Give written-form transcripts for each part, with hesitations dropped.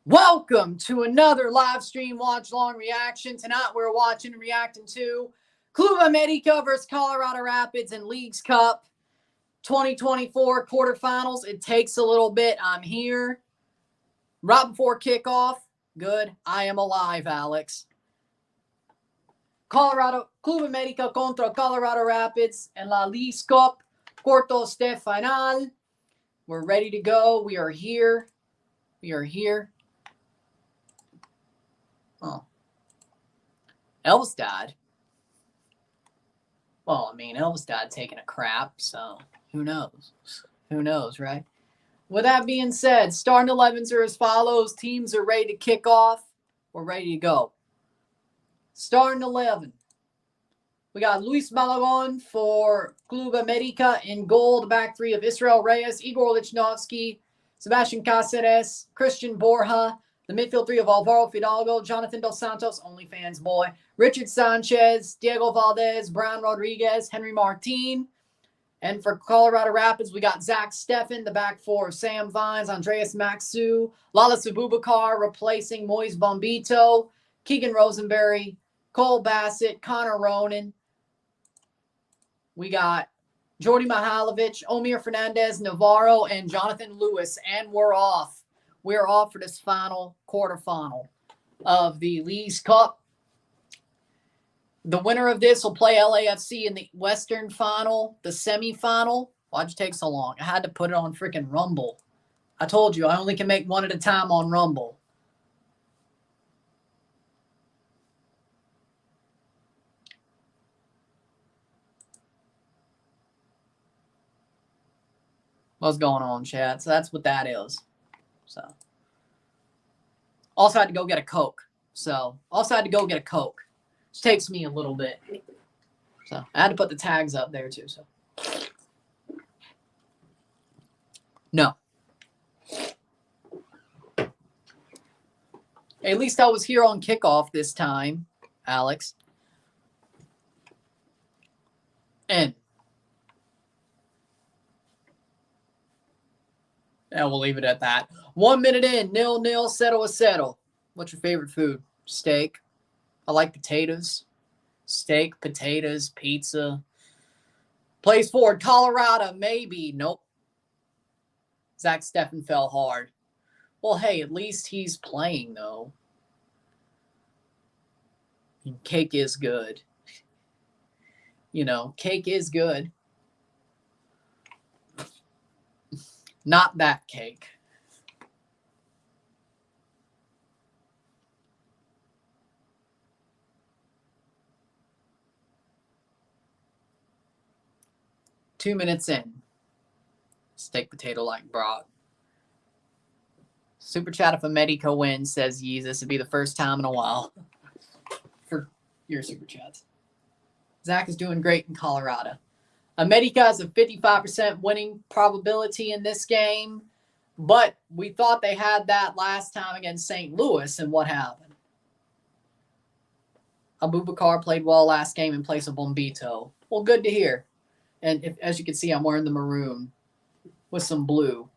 Welcome to another live stream watch long reaction. Tonight we're watching and reacting to Club América versus Colorado Rapids in Leagues Cup 2024 quarterfinals. It takes a little bit. I'm here right before kickoff. Good. I am alive, Alex. Club América contra Colorado Rapids en la Leagues Cup Quartos de Final. We're ready to go. We are here. Oh. Elvis died. Well, I mean, Elvis died taking a crap, so who knows? Who knows, right? With that being said, starting 11s are as follows. Teams are ready to kick off. We're ready to go. Starting 11. We got Luis Balagon for Club América in goal. The back three of Israel Reyes, Igor Lichnowsky, Sebastian Cáceres, Christian Borja. The midfield three of Alvaro Fidalgo, Jonathan Dos Santos, OnlyFans boy, Richard Sanchez, Diego Valdez, Brian Rodriguez, Henry Martin. And for Colorado Rapids, we got Zach Steffen, the back four of Sam Vines, Andreas Maxu, Lala Abubakar replacing Moise Bombito, Keegan Rosenberry, Cole Bassett, Connor Ronan. We got Jordi Mihailovic, Omir Fernandez, Navarro, and Jonathan Lewis. And we're off. We're off for this final quarterfinal of the Leagues Cup. The winner of this will play LAFC in the Western Final, the semifinal. Why'd you take so long? I had to put it on freaking Rumble. I told you, I only can make one at a time on Rumble. What's going on, chat? So that's what that is. So, also had to go get a Coke. Which takes me a little bit. So, I had to put the tags up there too. So, no. At least I was here on kickoff this time, Alex. And we'll leave it at that. 1 minute in, 0-0, 0-0. What's your favorite food? Steak. I like potatoes. Steak, potatoes, pizza. Plays forward, Colorado, maybe. Nope. Zach Steffen fell hard. Well, hey, at least he's playing, though. And cake is good. You know, cake is good. Not that cake. Two minutes in. Steak potato like broth. Super chat if América wins, says yeezus. It'd be the first time in a while for your super chats. Zach is doing great in Colorado. América has a 55% winning probability in this game, but we thought they had that last time against St. Louis, and what happened? Abubakar played well last game in place of Bombito. Well, good to hear. And as you can see, I'm wearing the maroon with some blue.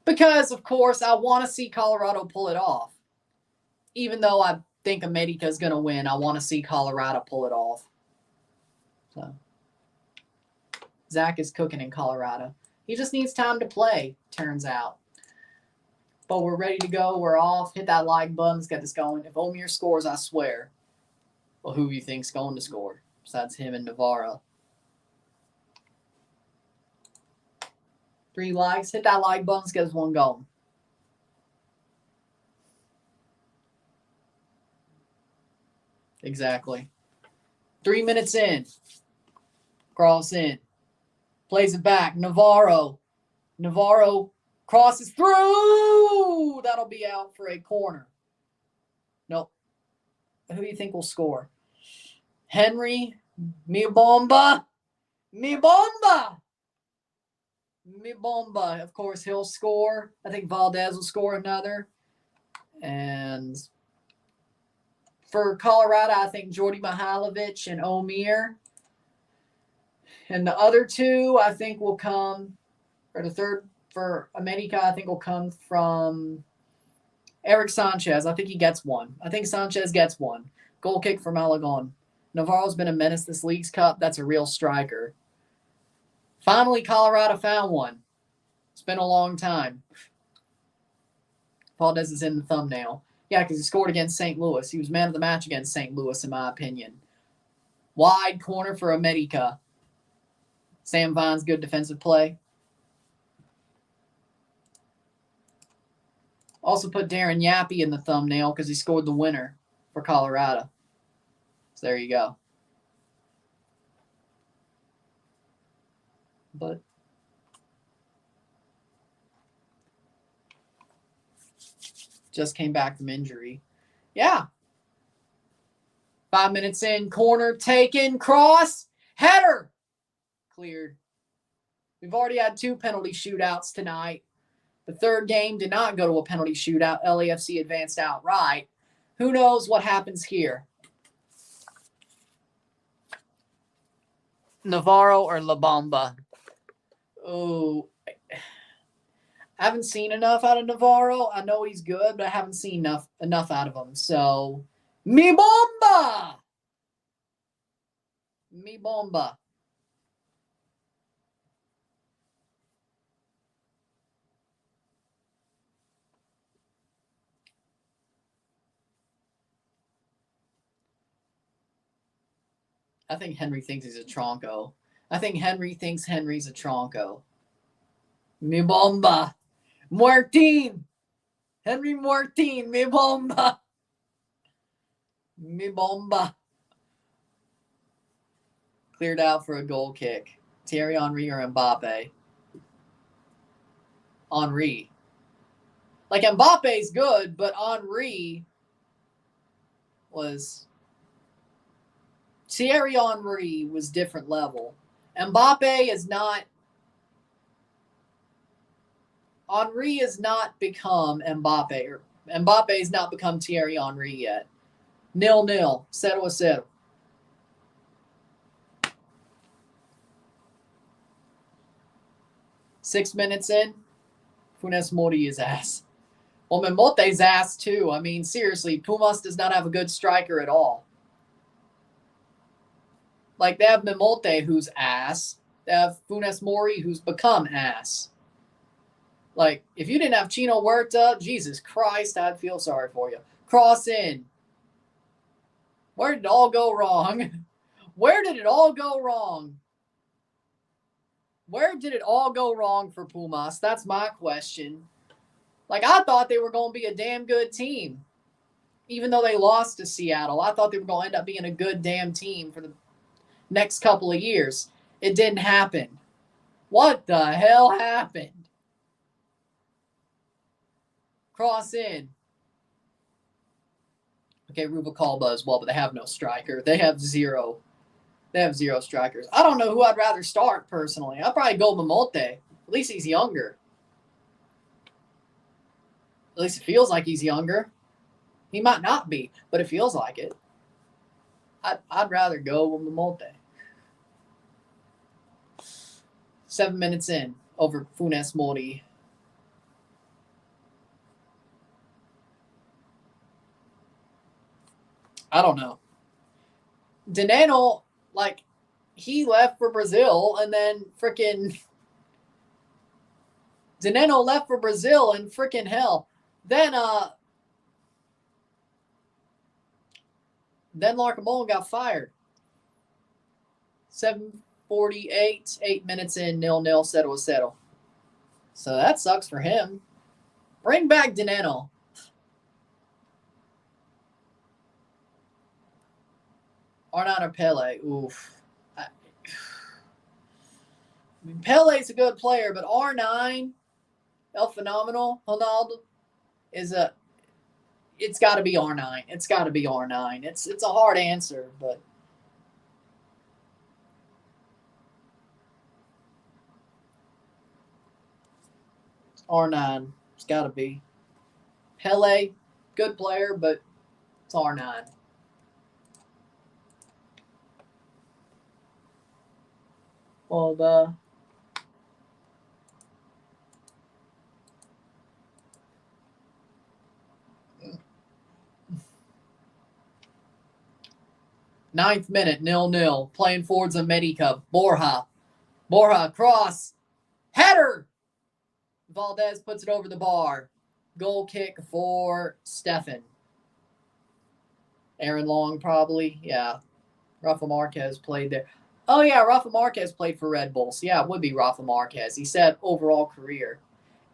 Because, of course, I want to see Colorado pull it off. Even though I think América is going to win, I want to see Colorado pull it off. So, Zach is cooking in Colorado. He just needs time to play, turns out. But we're ready to go. We're off. Hit that like button. Let's get this going. If Omir scores, I swear. Well, who do you think's going to score? Besides him and Navarro. 3 likes. Hit that like button. Let's get this one going. Exactly. 3 minutes in. Cross in. Plays it back. Navarro crosses through. That'll be out for a corner. Nope. Who do you think will score? Henry. Mi bomba. Of course, he'll score. I think Valdez will score another. And for Colorado, I think Jordi Mihailovic and Omir. And the other two, I think, will come, or the third for América, I think will come from Eric Sanchez. I think he gets one. I think Sanchez gets one. Goal kick for Malagon. Navarro's been a menace this Leagues Cup. That's a real striker. Finally, Colorado found one. It's been a long time. Valdez is in the thumbnail. Yeah, because he scored against St. Louis. He was man of the match against St. Louis, in my opinion. Wide corner for America. Sam Vine's good defensive play. Also put Darren Yappy in the thumbnail because he scored the winner for Colorado. So there you go. But just came back from injury. Yeah. 5 minutes in, corner taken, cross, header. Cleared. We've already had 2 penalty shootouts tonight. The third game did not go to a penalty shootout. LAFC advanced outright. Who knows what happens here? Navarro or La Bamba? Oh, I haven't seen enough out of Navarro. I know he's good, but I haven't seen enough out of him. So, mi bomba! Mi bomba. I think Henry thinks he's a tronco. I think Henry thinks Henry's a tronco. Mi bomba. Martin. Henry Martin. Mi bomba. Mi bomba. Cleared out for a goal kick. Thierry Henry or Mbappe? Henry. Like, Mbappe's good, but Henry was... Thierry Henry was different level. Mbappe is not... Henry has not become Mbappe. Or Mbappe's not become Thierry Henry yet. 0-0. 0-0. Six minutes in, Funes Mori is ass. Well, Memote's ass too. I mean, seriously, Pumas does not have a good striker at all. Like, they have Memote, who's ass. They have Funes Mori, who's become ass. Like, if you didn't have Chino Huerta, Jesus Christ, I'd feel sorry for you. Cross in. Where did it all go wrong? Where did it all go wrong? Where did it all go wrong for Pumas? That's my question. Like, I thought they were going to be a damn good team. Even though they lost to Seattle, I thought they were going to end up being a good damn team for the next couple of years. It didn't happen. What the hell happened? Cross in. Okay, Rubalcaba as well, but they have no striker. They have zero. They have zero strikers. I don't know who I'd rather start, personally. I'd probably go Mamote. At least he's younger. At least it feels like he's younger. He might not be, but it feels like it. I'd rather go with Mamote. 7 minutes in over Funes Mori. I don't know. Dineno, like, he left for Brazil, and then freaking Dineno left for Brazil, and freaking hell. Then Larcamon got fired. 7:48, 8 minutes in, 0-0, 0-0. So that sucks for him. Bring back Dineno. Arnon or Pele? Oof. I mean, Pele's a good player, but R9, El Phenomenal, Ronaldo, is a... It's got to be R9. It's got to be R9. It's a hard answer, but... It's R9. It's got to be. Pele, good player, but it's R9. Well, Ninth minute, 0-0. Playing forwards América. Borja, cross. Header! Valdez puts it over the bar. Goal kick for Stefan. Aaron Long, probably. Yeah. Rafa Marquez played there. Oh, yeah, Rafa Marquez played for Red Bull. So, yeah, it would be Rafa Marquez. He said overall career.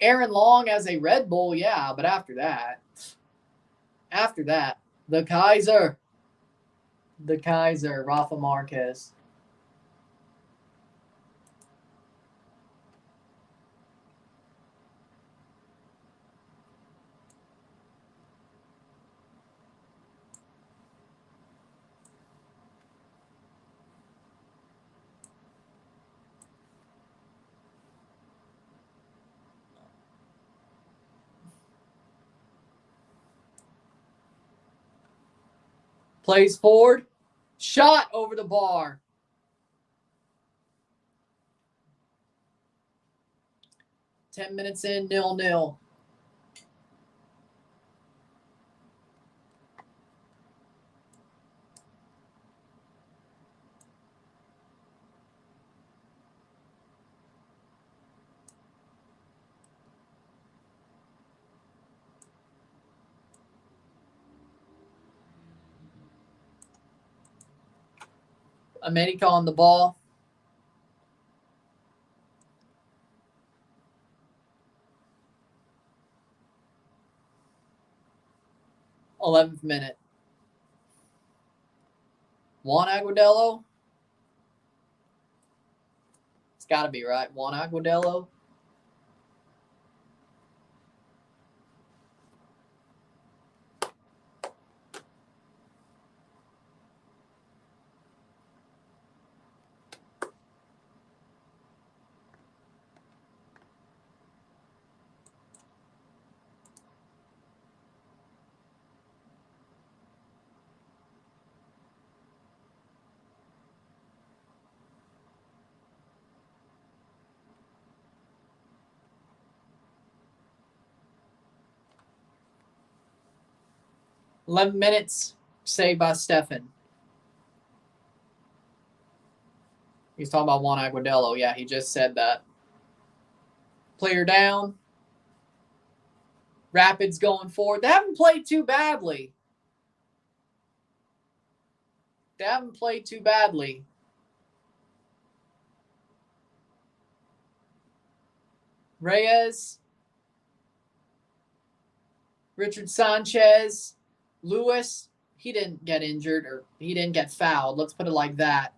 Aaron Long as a Red Bull, yeah, but after that, the Kaiser, Rafa Marquez. Plays forward. Shot over the bar. Ten minutes in, 0-0. America on the ball. th minute. Juan Agudelo. It's got to be right. Juan Agudelo. $11 minutes. Saved by Stefan. He's talking about Juan Agudelo. Yeah, he just said that. Player down. Rapids going forward. They haven't played too badly. Reyes. Richard Sanchez. Lewis. He didn't get injured or he didn't get fouled. Let's put it like that.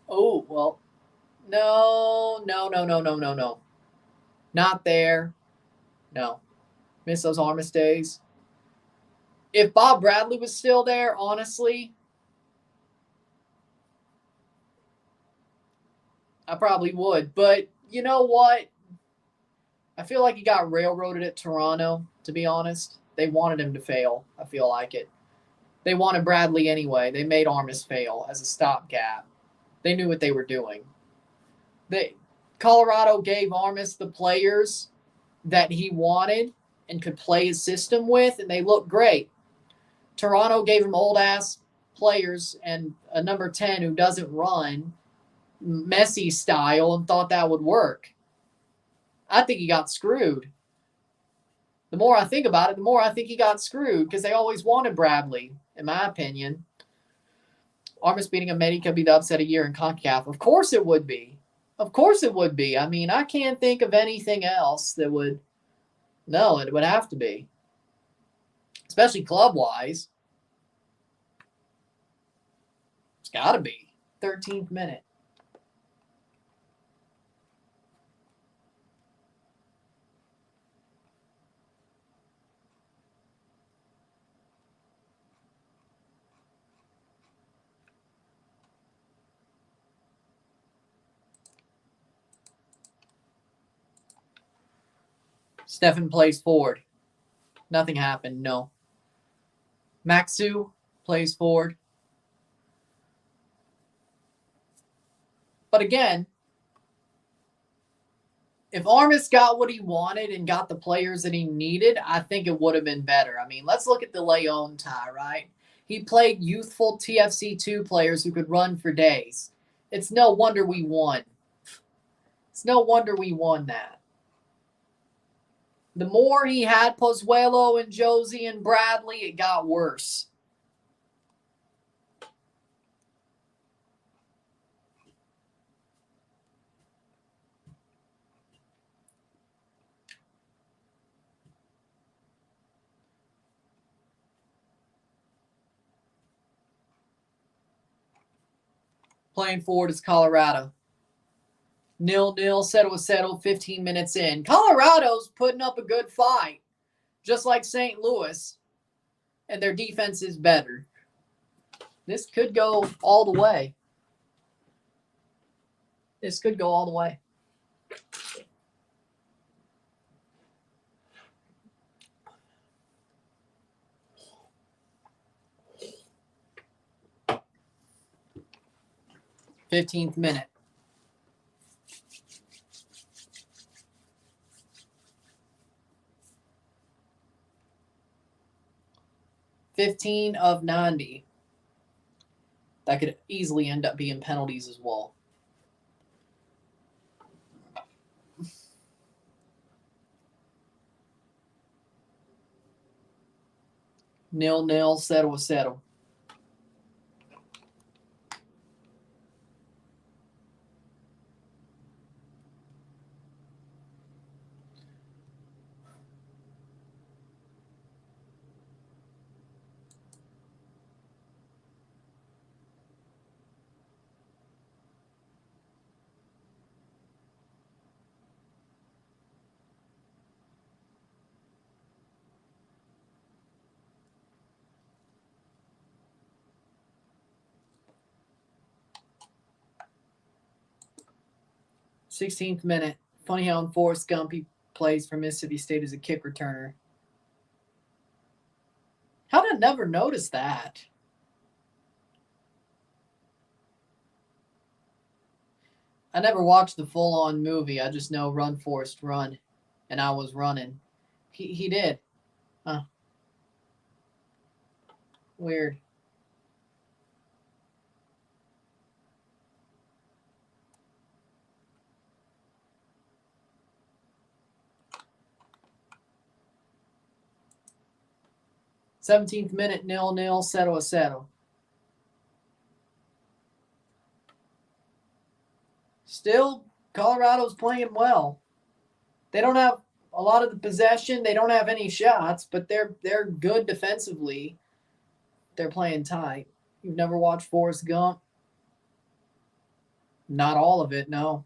Oh, well. No. Not there. No. Miss those Armis days. If Bob Bradley was still there, honestly, I probably would. But you know what? I feel like he got railroaded at Toronto, to be honest. They wanted him to fail. I feel like it. They wanted Bradley anyway. They made Armis fail as a stopgap. They knew what they were doing. Colorado gave Armis the players that he wanted and could play his system with, and they looked great. Toronto gave him old-ass players and a number 10 who doesn't run, Messi style, and thought that would work. I think he got screwed. The more I think about it, the more I think he got screwed because they always wanted Bradley, in my opinion. Armis beating America be the upset a year in CONCACAF. Of course it would be. I mean, I can't think of anything else that would. No, it would have to be. Especially club-wise. It's got to be. 13th minute. Stefan plays forward. Nothing happened, no. Maxu plays forward. But again, if Armis got what he wanted and got the players that he needed, I think it would have been better. I mean, let's look at the Leon tie, right? He played youthful TFC2 players who could run for days. It's no wonder we won. It's no wonder we won that. The more he had Pozuelo and Josie and Bradley, it got worse. Playing forward is Colorado. 0-0, settled 15 minutes in. Colorado's putting up a good fight, just like St. Louis, and their defense is better. This could go all the way. This could go all the way. Fifteenth minute. $15 of 90. That could easily end up being penalties as well. Nil, settle. $16th minute. Funny how in Forrest Gump he plays for Mississippi State as a kick returner. How did I never notice that? I never watched the full-on movie. I just know Run, Forrest, Run. And I was running. He did. Huh. Weird. $17th minute, 0-0, settle. Still, Colorado's playing well. They don't have a lot of the possession. They don't have any shots, but they're good defensively. They're playing tight. You've never watched Forrest Gump? Not all of it, no.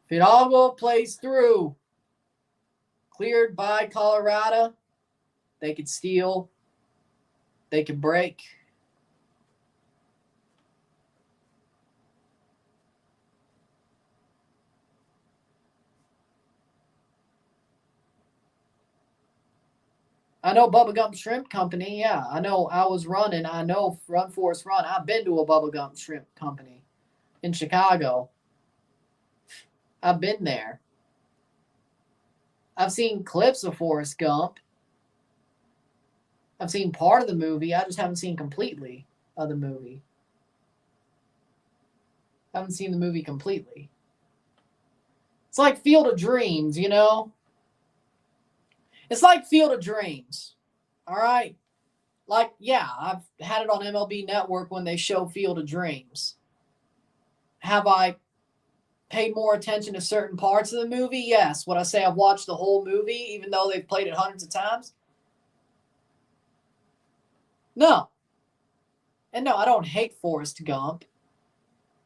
Fidalgo plays through. Cleared by Colorado. They could steal. They could break. I know Bubba Gump Shrimp Company. Yeah, I know I was running. I know Run Forest Run. I've been to a Bubba Gump Shrimp Company in Chicago. I've been there. I've seen clips of Forrest Gump. I've seen part of the movie. I just haven't seen completely of the movie. I haven't seen the movie completely. It's like Field of Dreams, you know? It's like Field of Dreams. All right? Like, yeah, I've had it on MLB Network when they show Field of Dreams. Have I paid more attention to certain parts of the movie? Yes. Would I say I've watched the whole movie, even though they've played it hundreds of times? No. And no, I don't hate Forrest Gump.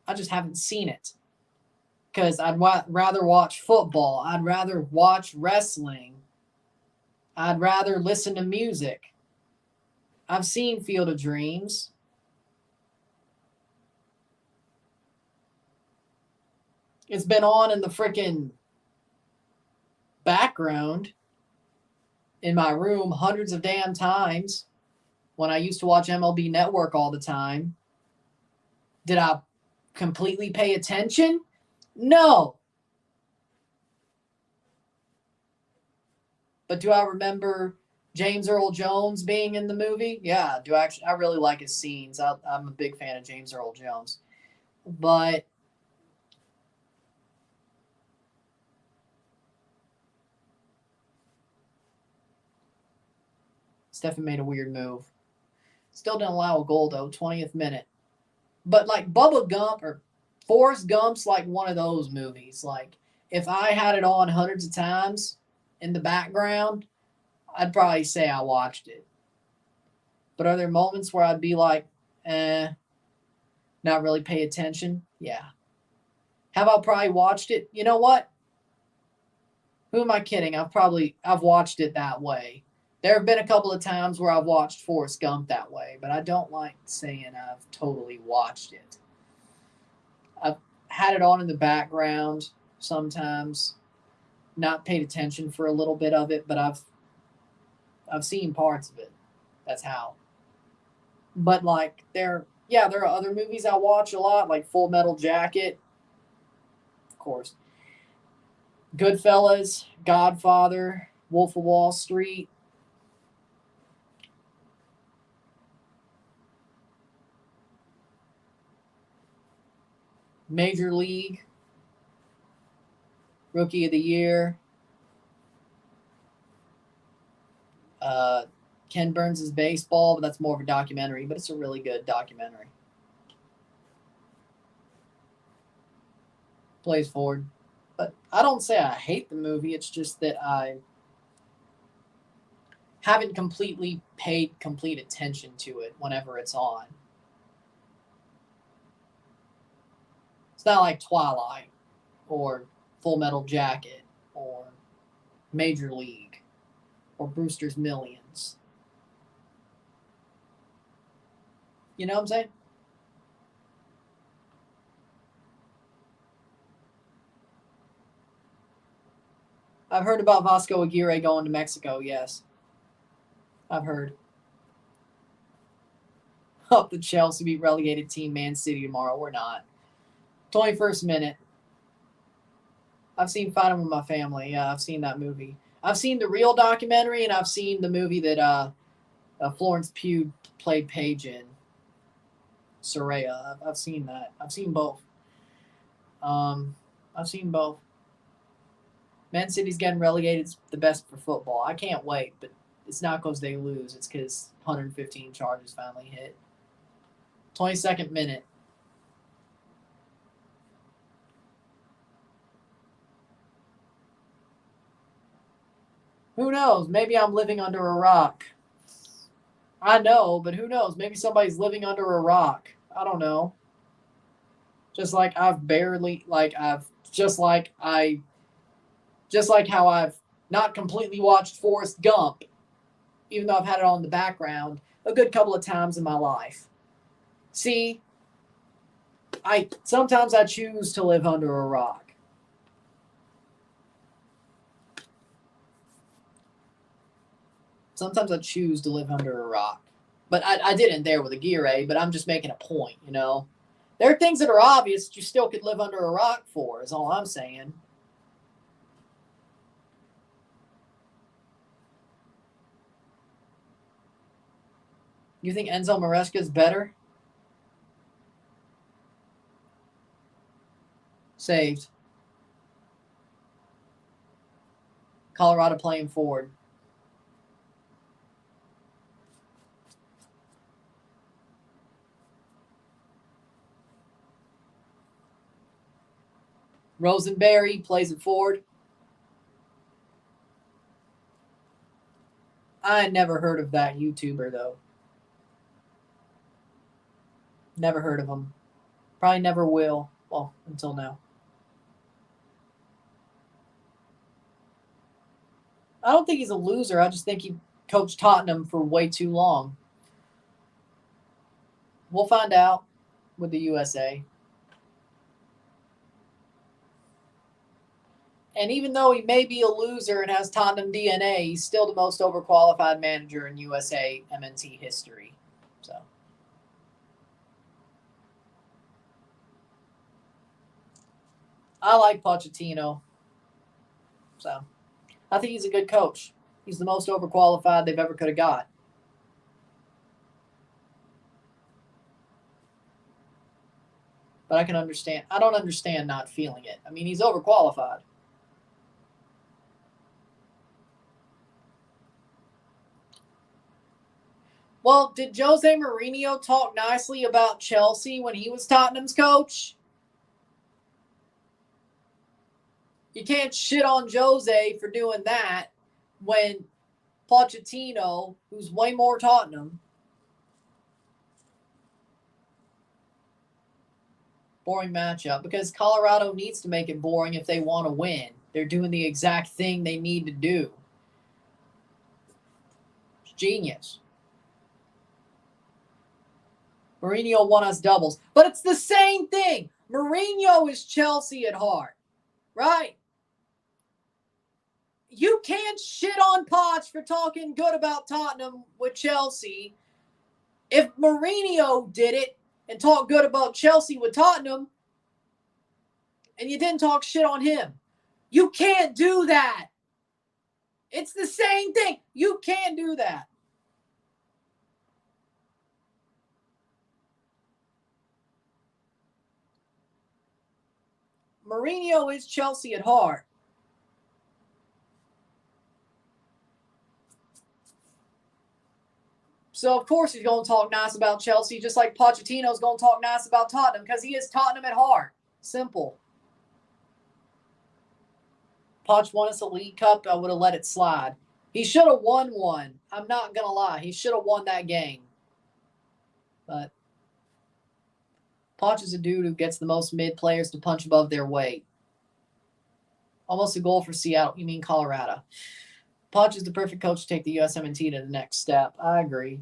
I just haven't seen it. Because I'd rather watch football. I'd rather watch wrestling. I'd rather listen to music. I've seen Field of Dreams. It's been on in the freaking background in my room hundreds of damn times when I used to watch MLB Network all the time. Did I completely pay attention? No. But do I remember James Earl Jones being in the movie? Yeah, I really like his scenes. I'm a big fan of James Earl Jones. But Stephen made a weird move. Still didn't allow a goal though, 20th minute. But like Bubba Gump or Forrest Gump's like one of those movies. Like if I had it on hundreds of times in the background, I'd probably say I watched it. But are there moments where I'd be like, not really pay attention? Yeah. Have I probably watched it? You know what? Who am I kidding? I've watched it that way. There have been a couple of times where I've watched Forrest Gump that way, but I don't like saying I've totally watched it. I've had it on in the background sometimes, not paid attention for a little bit of it, but I've seen parts of it. That's how. But like there are other movies I watch a lot, like Full Metal Jacket, of course. Goodfellas, Godfather, Wolf of Wall Street. Major League, Rookie of the Year. Ken Burns' Baseball, but that's more of a documentary, but it's a really good documentary. Plays forward. But I don't say I hate the movie, it's just that I haven't completely paid complete attention to it whenever it's on. It's not like Twilight or Full Metal Jacket or Major League or Brewster's Millions. You know what I'm saying? I've heard about Vasco Aguirre going to Mexico, yes. I've heard. Up the Chelsea beat relegated team Man City tomorrow. We're not. 21st minute. I've seen Find 'Em with My Family. Yeah, I've seen that movie. I've seen the real documentary, and I've seen the movie that Florence Pugh played Paige in. Soraya. I've seen that. I've seen both. I've seen both. Man City's getting relegated. It's the best for football. I can't wait, but it's not because they lose. It's because 115 charges finally hit. 22nd minute. Who knows? Maybe I'm living under a rock. I know, but who knows? Maybe somebody's living under a rock. I don't know. Just like I've barely, like I've, just like how I've not completely watched Forrest Gump, even though I've had it on in the background a good couple of times in my life. See, sometimes I choose to live under a rock. Sometimes I choose to live under a rock. But I didn't there with Aguirre, but I'm just making a point, you know. There are things that are obvious that you still could live under a rock for, is all I'm saying. You think Enzo Maresca is better? Saved. Colorado playing forward. Rosenberry plays it forward. I never heard of that YouTuber, though. Never heard of him. Probably never will. Well, until now. I don't think he's a loser. I just think he coached Tottenham for way too long. We'll find out with the USA. And even though he may be a loser and has Tottenham DNA, he's still the most overqualified manager in USA MNT history. So I like Pochettino. So I think he's a good coach. He's the most overqualified they've ever could have got. But I can understand. I don't understand not feeling it. I mean, he's overqualified. Well, did Jose Mourinho talk nicely about Chelsea when he was Tottenham's coach? You can't shit on Jose for doing that when Pochettino, who's way more Tottenham. Boring matchup because Colorado needs to make it boring if they want to win. They're doing the exact thing they need to do. It's genius. Mourinho won us doubles. But it's the same thing. Mourinho is Chelsea at heart, right? You can't shit on Poch for talking good about Tottenham with Chelsea. If Mourinho did it and talked good about Chelsea with Tottenham, and you didn't talk shit on him, you can't do that. It's the same thing. You can't do that. Mourinho is Chelsea at heart. So, of course, he's going to talk nice about Chelsea, just like Pochettino's going to talk nice about Tottenham, because he is Tottenham at heart. Simple. Poch won us a League Cup, I would have let it slide. He should have won one. I'm not going to lie. He should have won that game. But Poch is a dude who gets the most mid players to punch above their weight. Almost a goal for Seattle. You mean Colorado. Poch is the perfect coach to take the USMNT to the next step. I agree.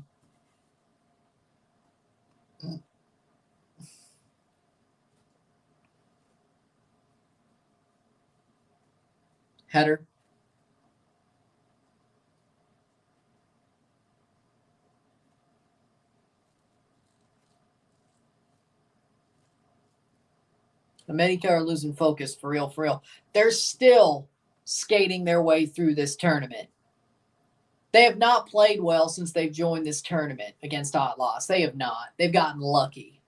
Header. América are losing focus for real, for real. They're still skating their way through this tournament. They have not played well since they've joined this tournament against Atlas. They have not. They've gotten lucky.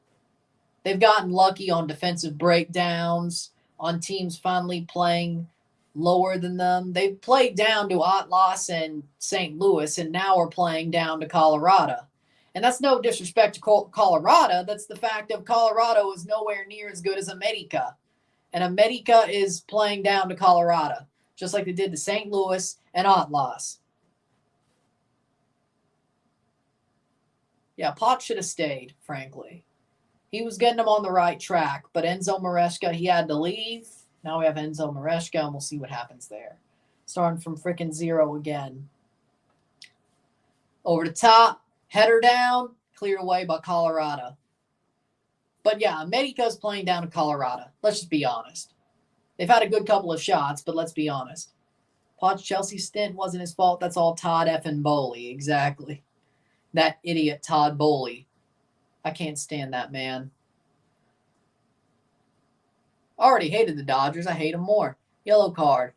They've gotten lucky on defensive breakdowns, on teams finally playing lower than them. They've played down to Atlas and St. Louis, and now are playing down to Colorado. And that's no disrespect to Colorado. That's the fact of Colorado is nowhere near as good as América. And América is playing down to Colorado, just like they did to St. Louis and Atlas. Yeah, Poch should have stayed, frankly. He was getting them on the right track, but Enzo Maresca, he had to leave. Now we have Enzo Maresca, and we'll see what happens there. Starting from frickin' zero again. Over the top. Header down, cleared away by Colorado. But yeah, America's playing down to Colorado. Let's just be honest. They've had a good couple of shots, but let's be honest. Poch Chelsea's stint wasn't his fault. That's all Todd effing Bowley. Exactly. That idiot Todd Bowley. I can't stand that man. I already hated the Dodgers. I hate them more. Yellow card.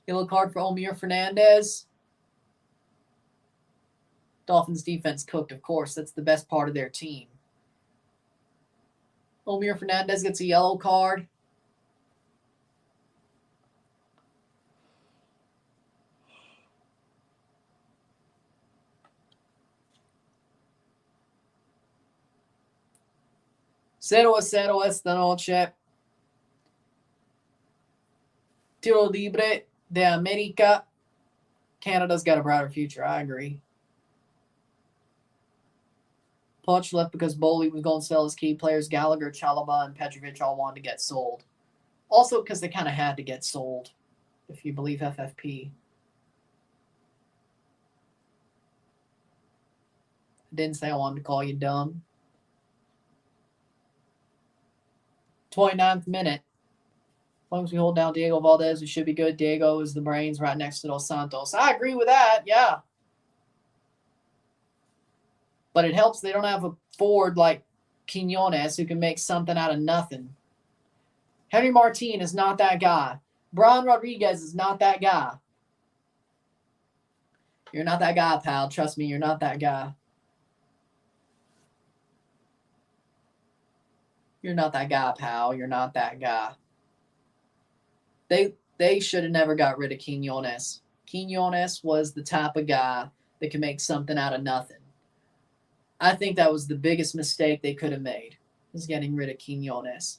Yellow card for Omir Fernandez. Dolphins defense cooked, of course. That's the best part of their team. Omir Fernandez gets a yellow card. Cero a cero esta noche. Tiro libre de América. Canada's got a brighter future. I agree. Poch left because Bowley was going to sell his key players. Gallagher, Chalaba, and Petrovic all wanted to get sold. Also because they kind of had to get sold, if you believe FFP. I didn't say I wanted to call you dumb. 29th minute. As long as we hold down Diego Valdez, we should be good. Diego is the brains right next to Dos Santos. I agree with that, yeah. But it helps they don't have a forward like Quinones who can make something out of nothing. Henry Martin is not that guy. Brian Rodriguez is not that guy. You're not that guy, pal. Trust me, you're not that guy. You're not that guy, pal. You're not that guy. They should have never got rid of Quinones. Quinones was the type of guy that can make something out of nothing. I think that was the biggest mistake they could have made, was getting rid of Quinones.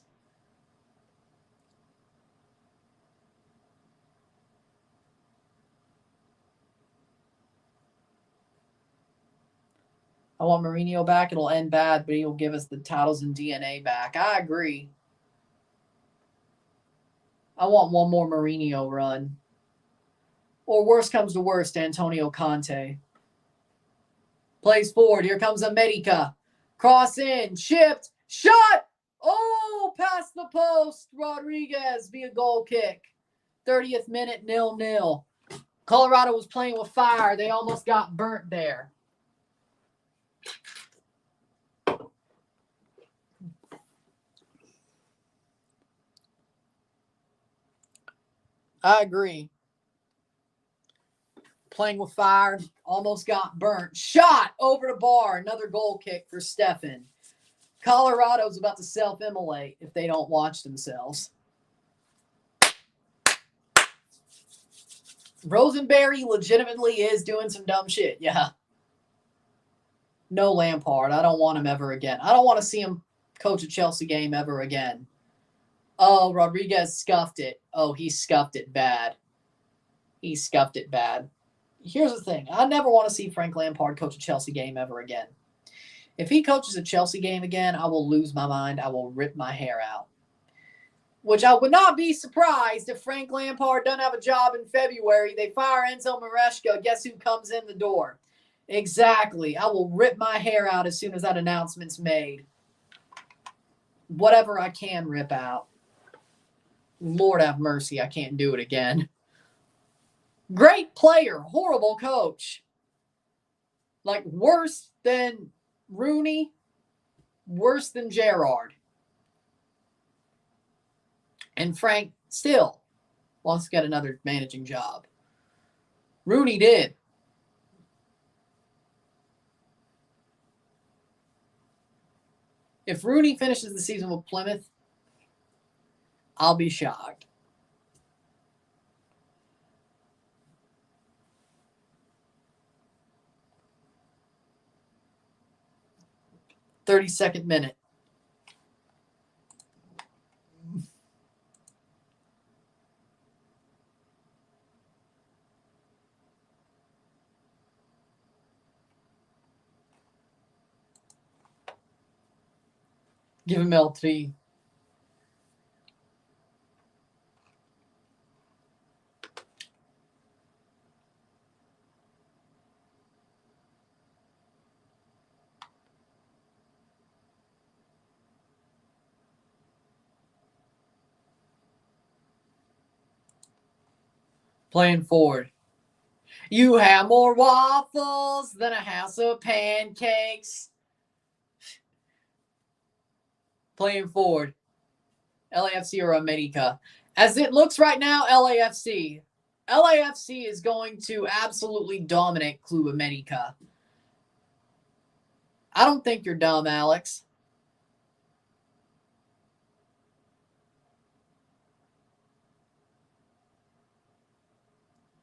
I want Mourinho back. It'll end bad, but he'll give us the titles and DNA back. I agree. I want one more Mourinho run. Or worst comes to worst, Antonio Conte. Plays forward. Here comes América. Cross in. Chipped. Shot! Oh, past the post. Rodriguez via goal kick. 30th minute, 0-0. Colorado was playing with fire. They almost got burnt there. I agree. Playing with fire, almost got burnt. Shot over the bar. Another goal kick for Stefan. Colorado's about to self-immolate if they don't watch themselves. Rosenberry legitimately is doing some dumb shit. Yeah. No Lampard. I don't want him ever again. I don't want to see him coach a Chelsea game ever again. Oh, Rodriguez scuffed it. Oh, he scuffed it bad. He scuffed it bad. Here's the thing. I never want to see Frank Lampard coach a Chelsea game ever again. If he coaches a Chelsea game again, I will lose my mind. I will rip my hair out. Which I would not be surprised if Frank Lampard doesn't have a job in February. They fire Enzo Maresca. Guess who comes in the door? Exactly. I will rip my hair out as soon as that announcement's made. Whatever I can rip out. Lord have mercy, I can't do it again. Great player, horrible coach. Like worse than Rooney, worse than Gerrard. And Frank still wants to get another managing job. Rooney did. If Rooney finishes the season with Plymouth, I'll be shocked. .32 minute. Give him LT. Playing forward. You have more waffles than a house of pancakes. Playing forward. LAFC or América. As it looks right now, LAFC. LAFC is going to absolutely dominate Club América. I don't think you're dumb, Alex.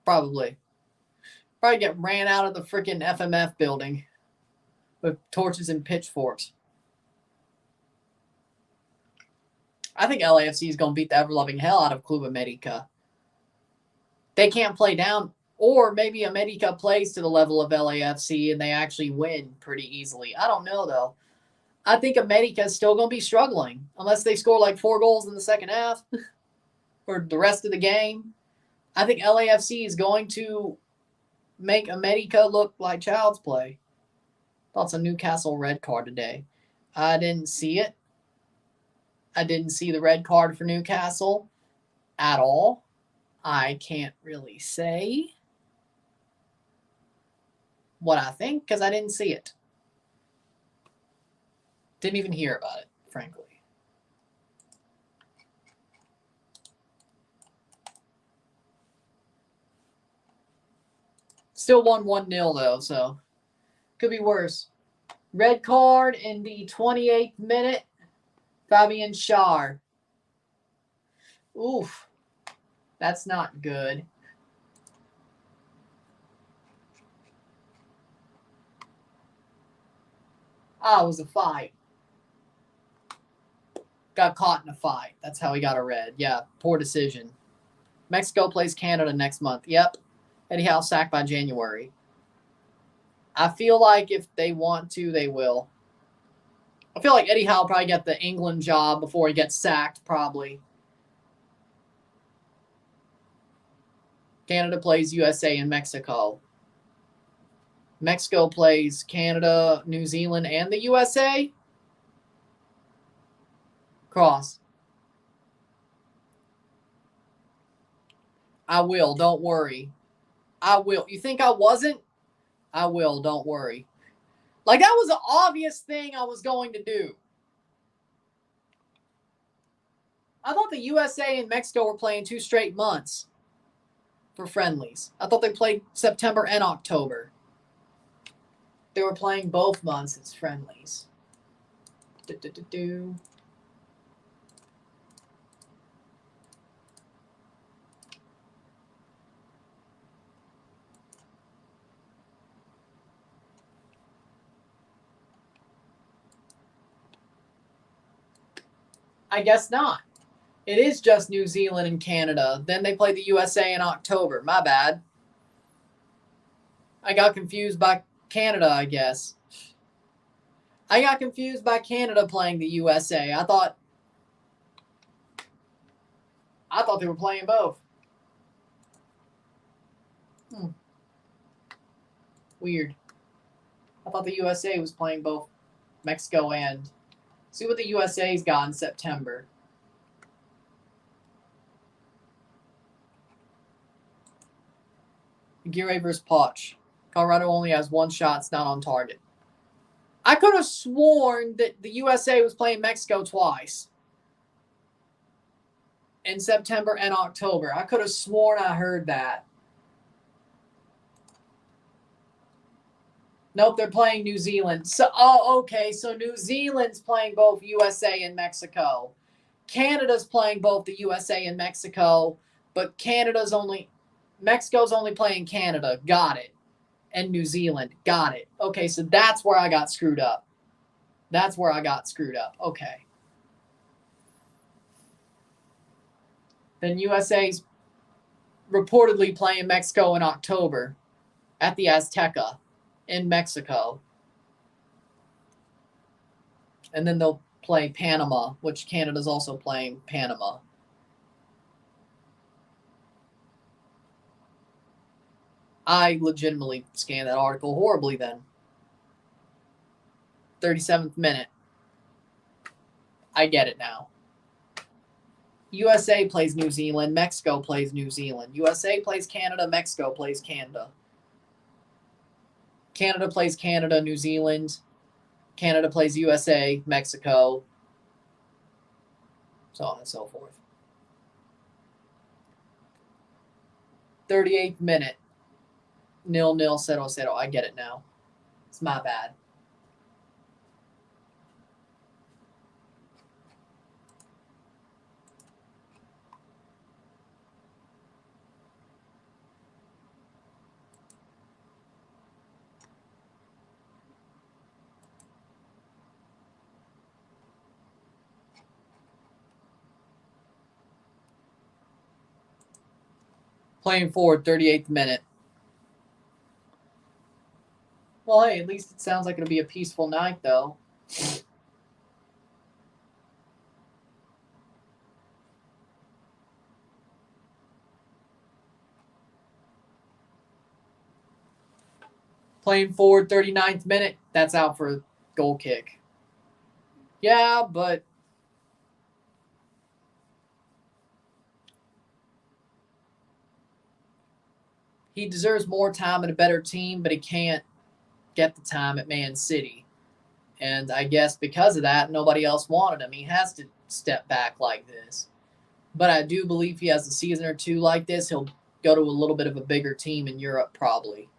Probably get ran out of the freaking FMF building with torches and pitchforks. I think LAFC is going to beat the ever-loving hell out of Club América. They can't play down, or maybe América plays to the level of LAFC and they actually win pretty easily. I don't know, though. I think América is still going to be struggling unless they score like 4 goals in the second half or the rest of the game. I think LAFC is going to make América look like child's play. That's a Newcastle red card today. I didn't see it. I didn't see the red card for Newcastle at all. I can't really say what I think because I didn't see it. Didn't even hear about it, frankly. Still won 1-0 though, so could be worse. Red card in the 28th minute. Fabian Schär. Oof. That's not good. It was a fight. Got caught in a fight. That's how he got a red. Yeah, poor decision. Mexico plays Canada next month. Yep. Eddie Howe sacked by January. I feel like if they want to, they will. I feel like Eddie Howe will probably get the England job before he gets sacked, probably. Canada plays USA and Mexico. Mexico plays Canada, New Zealand, and the USA. Cross. I will. Don't worry. I will. You think I wasn't? I will. Don't worry. Like, that was an obvious thing I was going to do. I thought the USA and Mexico were playing 2 straight months for friendlies. I thought they played September and October. They were playing both months as friendlies. I guess not. It is just New Zealand and Canada. Then they play the USA in October. My bad. I got confused by Canada, I guess. I got confused by Canada playing the USA. I thought they were playing both. Weird. I thought the USA was playing both Mexico and... See what the USA's got in September. Girault versus Poch. Colorado only has 1 shot. It's not on target. I could have sworn that the USA was playing Mexico twice. In September and October. I could have sworn I heard that. Nope, they're playing New Zealand. So, okay. So New Zealand's playing both USA and Mexico. Canada's playing both the USA and Mexico, but Mexico's only playing Canada. Got it. And New Zealand. Got it. Okay, so that's where I got screwed up. Okay. Then USA's reportedly playing Mexico in October at the Azteca in Mexico. And then they'll play Panama, which Canada's also playing Panama. I legitimately scanned that article horribly then. 37th minute. I get it now. USA plays New Zealand. Mexico plays New Zealand. USA plays Canada. Mexico plays Canada. Canada plays Canada, New Zealand. Canada plays USA, Mexico. So on and so forth. 38th minute. 0-0, 0-0. I get it now. It's my bad. Playing forward, 38th minute. Well, hey, at least it sounds like it'll be a peaceful night, though. Playing forward, 39th minute. That's out for a goal kick. Yeah, but... he deserves more time and a better team, but he can't get the time at Man City. And I guess because of that, nobody else wanted him. He has to step back like this. But I do believe he has a season or two like this. He'll go to a little bit of a bigger team in Europe probably.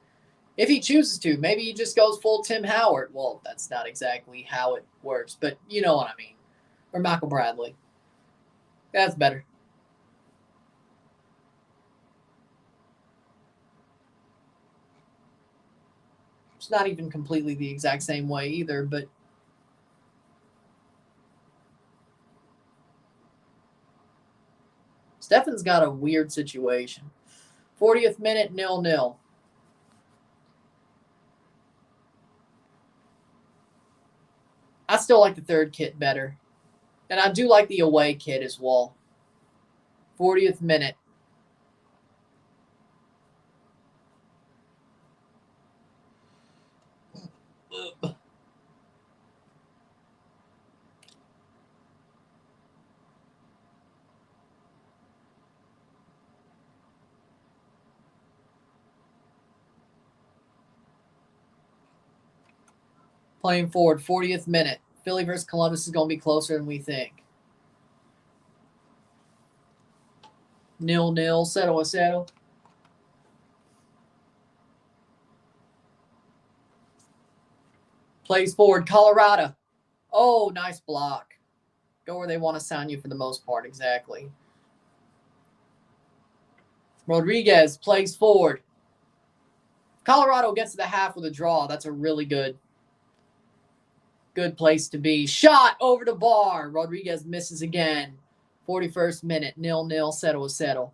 If he chooses to, maybe he just goes full Tim Howard. Well, that's not exactly how it works, but you know what I mean. Or Michael Bradley. That's better. It's not even completely the exact same way either, but Stefan's got a weird situation. 40th minute, 0-0. I still like the third kit better. And I do like the away kit as well. 40th minute. Playing forward, 40th minute. Philly versus Columbus is going to be closer than we think. 0-0, 0-0. Plays forward, Colorado. Oh, nice block. Go where they want to sign you for the most part, exactly. Rodriguez plays forward. Colorado gets to the half with a draw. That's a really good place to be. Shot over the bar. Rodriguez misses again. 41st minute, 0-0, 0-0.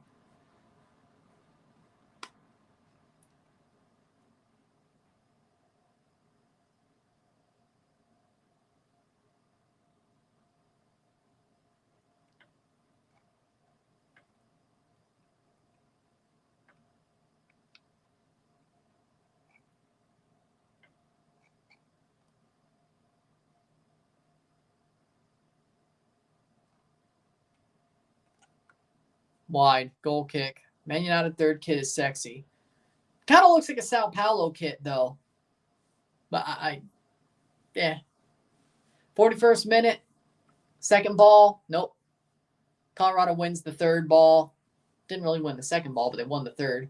Wide, goal kick. Man United third kit is sexy. Kind of looks like a Sao Paulo kit, though. But yeah. 41st minute, second ball. Nope. Colorado wins the third ball. Didn't really win the second ball, but they won the third.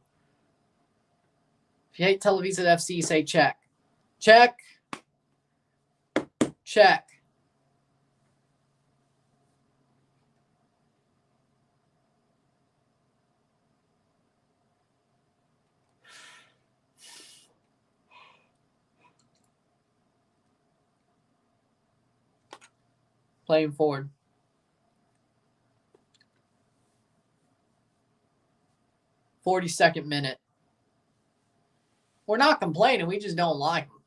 If you hate Televisa FC, say check. Check. Check. Playing forward. 42nd minute. We're not complaining. We just don't like them.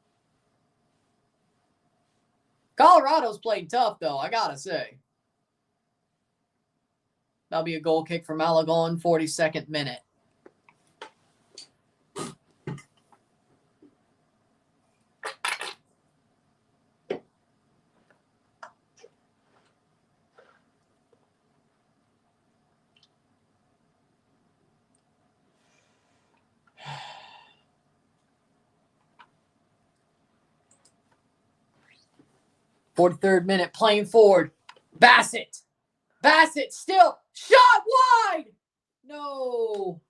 Colorado's played tough, though, I got to say. That'll be a goal kick for Malagon, 42nd minute. Third minute, playing forward. Bassett still. Shot wide! No.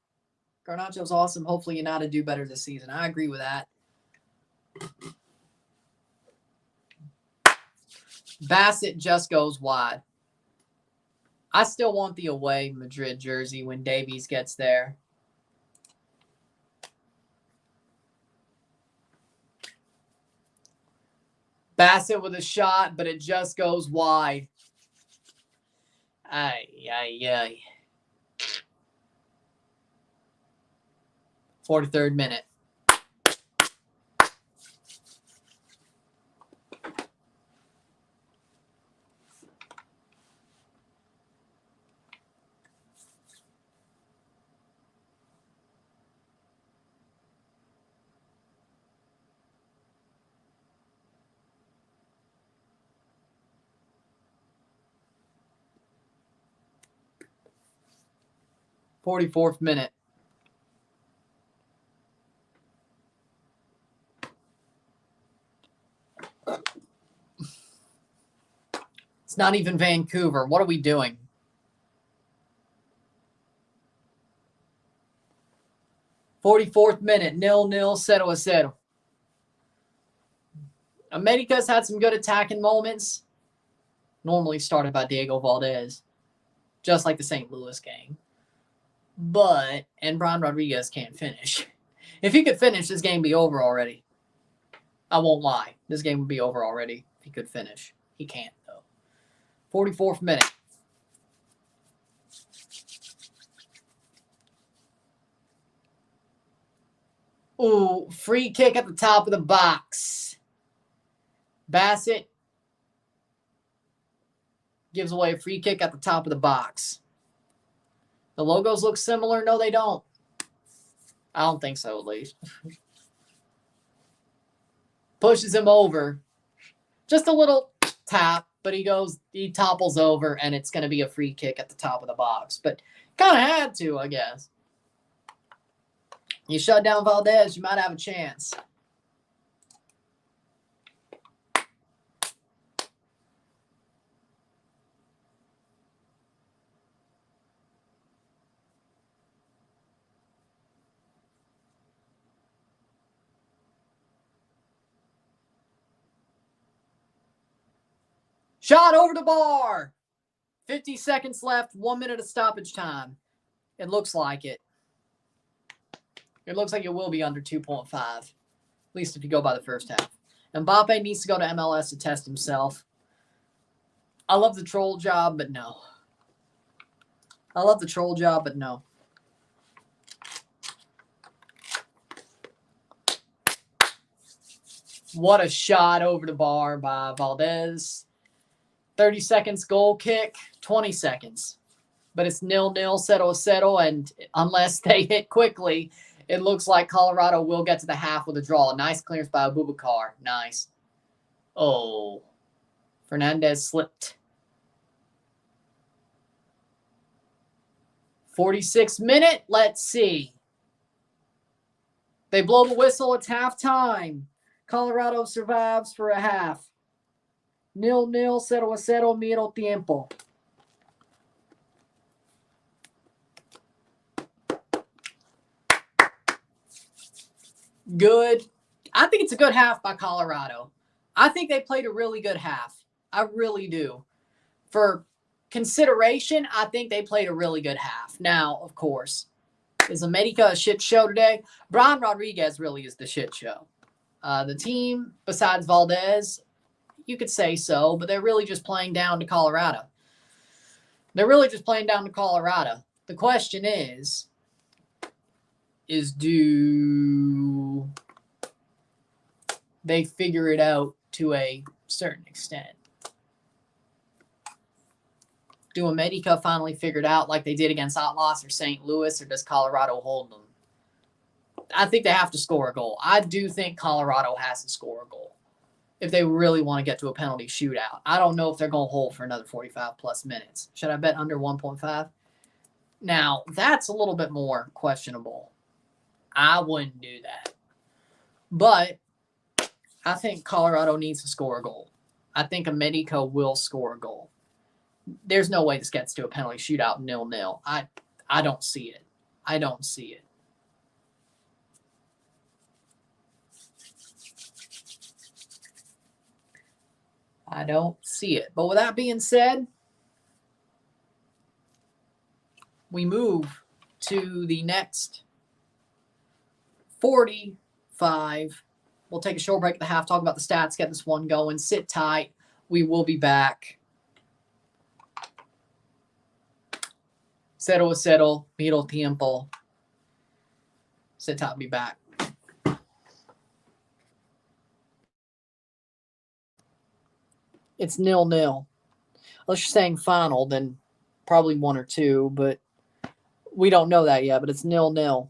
Garnacho's awesome. Hopefully United do better this season. I agree with that. Bassett just goes wide. I still want the away Madrid jersey when Davies gets there. Bassett with a shot, but it just goes wide. Ay, ay, ay. 43rd minute. .44th minute. It's not even Vancouver. What are we doing? 44th minute, 0-0, 0-0. America's had some good attacking moments, normally started by Diego Valdez, just like the St. Louis game. And Brian Rodriguez can't finish. If he could finish, this game would be over already. I won't lie. This game would be over already if he could finish. He can't, though. 44th minute. Ooh, free kick at the top of the box. Bassett gives away a free kick at the top of the box. The logos look similar. No, they don't. I don't think so, at least. Pushes him over. Just a little tap, but he topples over, and it's going to be a free kick at the top of the box. But kind of had to, I guess. You shut down Valdez, you might have a chance. Shot over the bar. 50 seconds left, 1 minute of stoppage time. It looks like it. It looks like it will be under 2.5, at least if you go by the first half. Mbappe needs to go to MLS to test himself. I love the troll job, but no. I love the troll job, but no. What a shot over the bar by Valdez. 30 seconds goal kick, 20 seconds. But it's 0-0, 0-0, and unless they hit quickly, it looks like Colorado will get to the half with a draw. Nice clearance by Abubakar. Nice. Oh. Fernandez slipped. 46th minute. Let's see. They blow the whistle. It's halftime. Colorado survives for a half. 0-0, 0-0, medio tiempo. Good. I think it's a good half by Colorado. I think they played a really good half. I really do. For consideration, I think they played a really good half. Now, of course, is America a shit show today? Brian Rodriguez really is the shit show. The team, besides Valdez, you could say so, but they're really just playing down to Colorado. They're really just playing down to Colorado. The question is do they figure it out to a certain extent? Do America finally figure it out like they did against Atlas or St. Louis, or does Colorado hold them? I think they have to score a goal. I do think Colorado has to score a goal if they really want to get to a penalty shootout. I don't know if they're going to hold for another 45-plus minutes. Should I bet under 1.5? Now, that's a little bit more questionable. I wouldn't do that. But I think Colorado needs to score a goal. I think America will score a goal. There's no way this gets to a penalty shootout 0-0. I don't see it. I don't see it. I don't see it. But with that being said, we move to the next 45. We'll take a short break at the half, talk about the stats, get this one going. Sit tight. We will be back. 0-0, medio tiempo. Sit tight, be back. It's 0-0. Unless you're saying final, then probably 1 or 2, but we don't know that yet, but it's 0-0.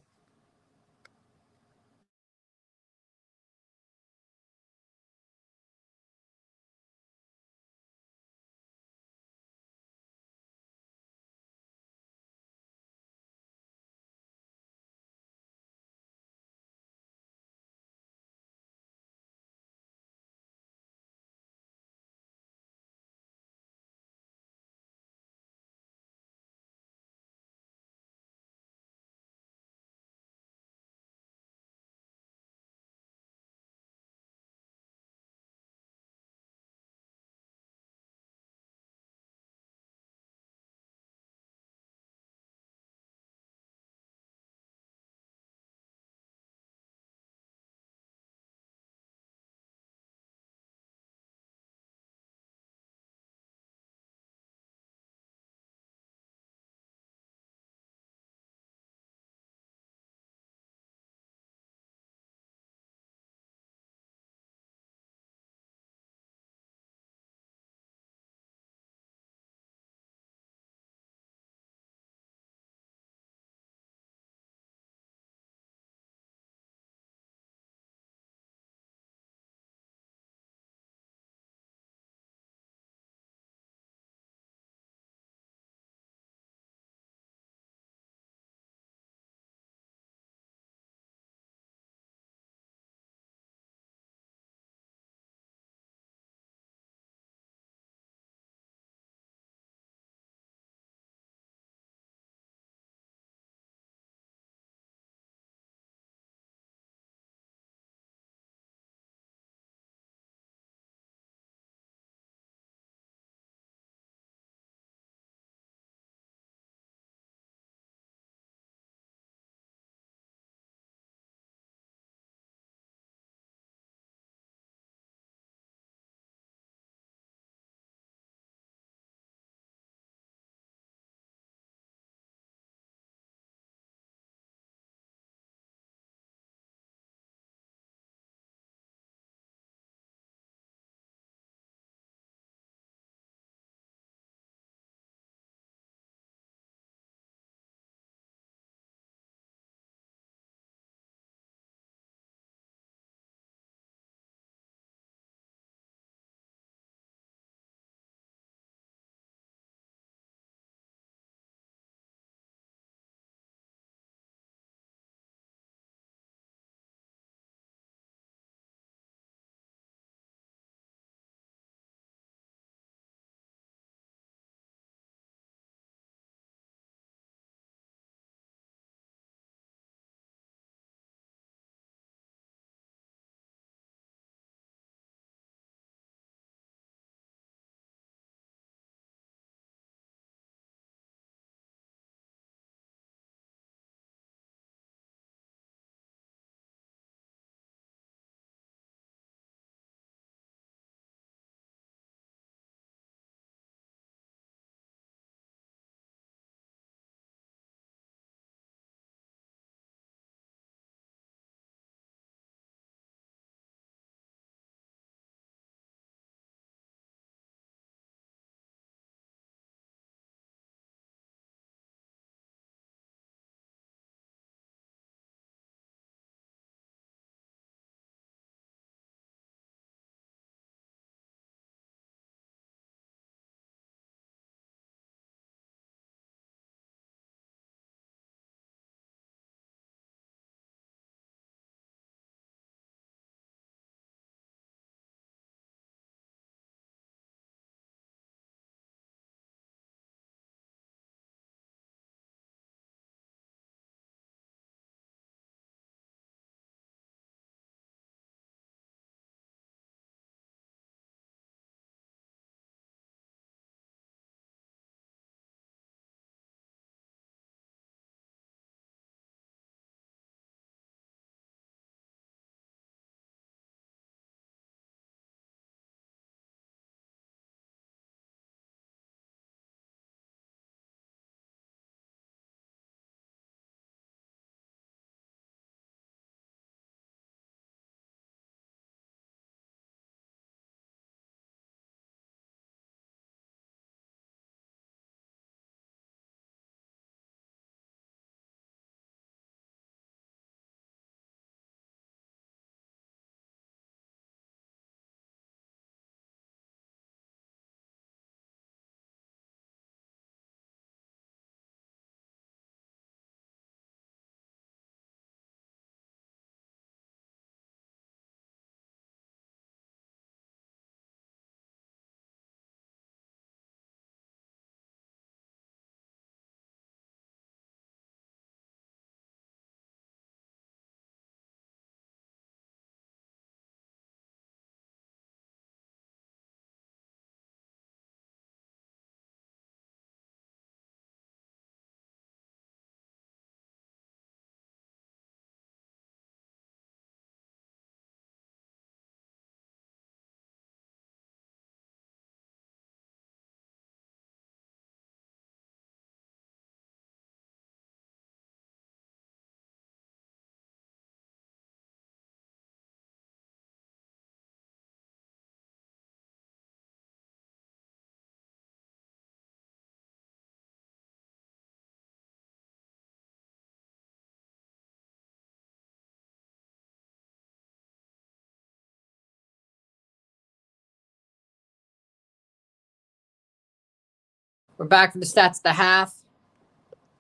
We're back from the stats at the half.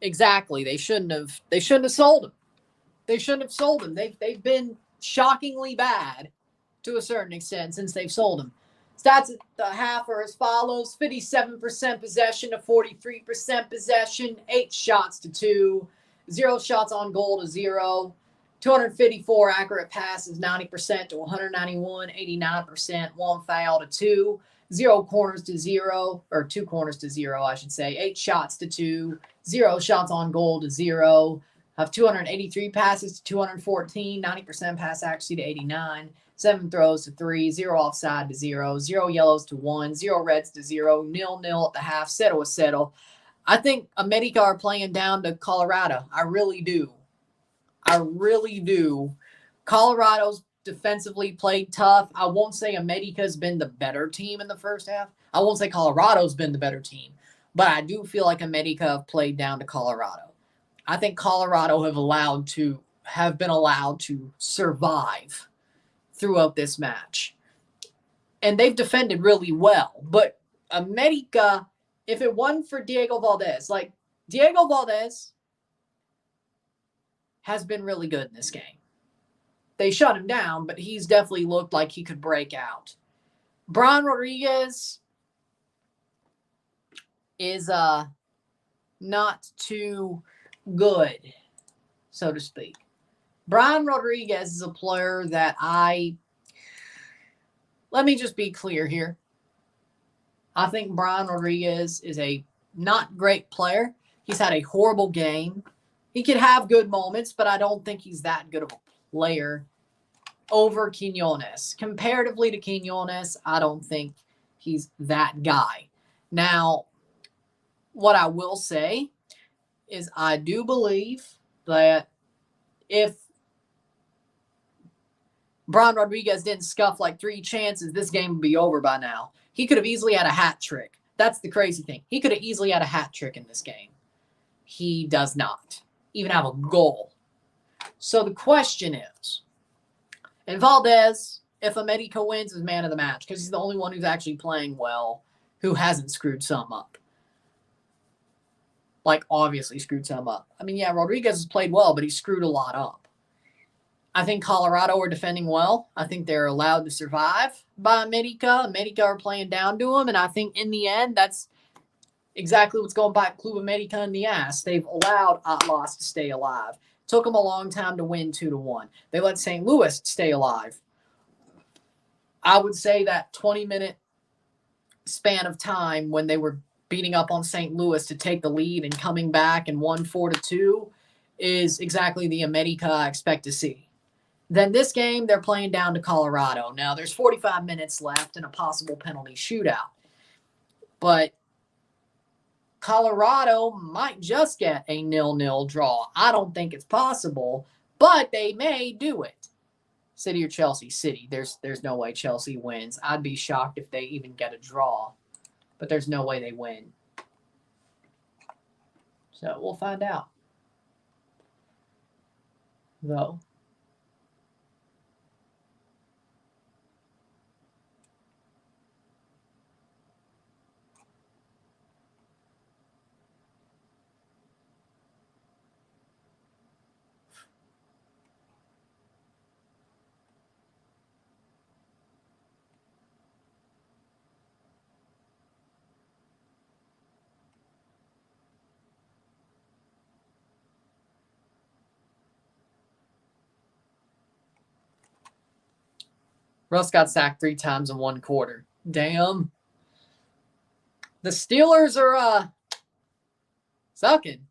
Exactly. They shouldn't have sold him. They shouldn't have sold him. They've been shockingly bad to a certain extent since they've sold him. Stats at the half are as follows: 57% possession to 43% possession, 8 shots to 2, 0 shots on goal to 0, 254 accurate passes, 90% to 191, 89%, 1 foul to 2, 0 corners to 0, or 2 corners to 0, I should say, 8 shots to 2, 0 shots on goal to 0, have 283 passes to 214, 90% pass accuracy to 89, 7 throws to 3, 0 offside to 0, 0 yellows to 1, 0 reds to 0, 0-0 at the half, settle. I think América are playing down to Colorado. I really do. Colorado's defensively played tough. I won't say América's been the better team in the first half. I won't say Colorado's been the better team. But I do feel like América have played down to Colorado. I think Colorado have been allowed to survive throughout this match. And they've defended really well. But América, if it wasn't for Diego Valdez has been really good in this game. They shut him down, but he's definitely looked like he could break out. Brian Rodriguez is not too good, so to speak. Brian Rodriguez is a player that let me just be clear here. I think Brian Rodriguez is a not great player. He's had a horrible game. He could have good moments, but I don't think he's that good of a player over Quiñones. Comparatively to Quiñones, I don't think he's that guy. Now, what I will say is I do believe that if Brian Rodriguez didn't scuff like 3 chances, this game would be over by now. He could have easily had a hat trick. That's the crazy thing. He could have easily had a hat trick in this game. He does not even have a goal. So the question is, and Valdez, if América wins, is man of the match because he's the only one who's actually playing well, who hasn't screwed some up. Like, obviously screwed some up. I mean, yeah, Rodriguez has played well, but he screwed a lot up. I think Colorado are defending well. I think they're allowed to survive by América. América are playing down to them, and I think in the end, that's exactly what's going by Club América in the ass. They've allowed Atlas to stay alive. Took them a long time to win 2-1. They let St. Louis stay alive. I would say that 20-minute span of time when they were beating up on St. Louis to take the lead and coming back and won 4-2 is exactly the América I expect to see. Then this game, they're playing down to Colorado. Now, there's 45 minutes left and a possible penalty shootout. But Colorado might just get a 0-0 draw. I don't think it's possible, but they may do it. City or Chelsea? City. There's no way Chelsea wins. I'd be shocked if they even get a draw, but there's no way they win. So we'll find out. Though. Russ got sacked 3 times in 1 quarter. Damn. The Steelers are sucking.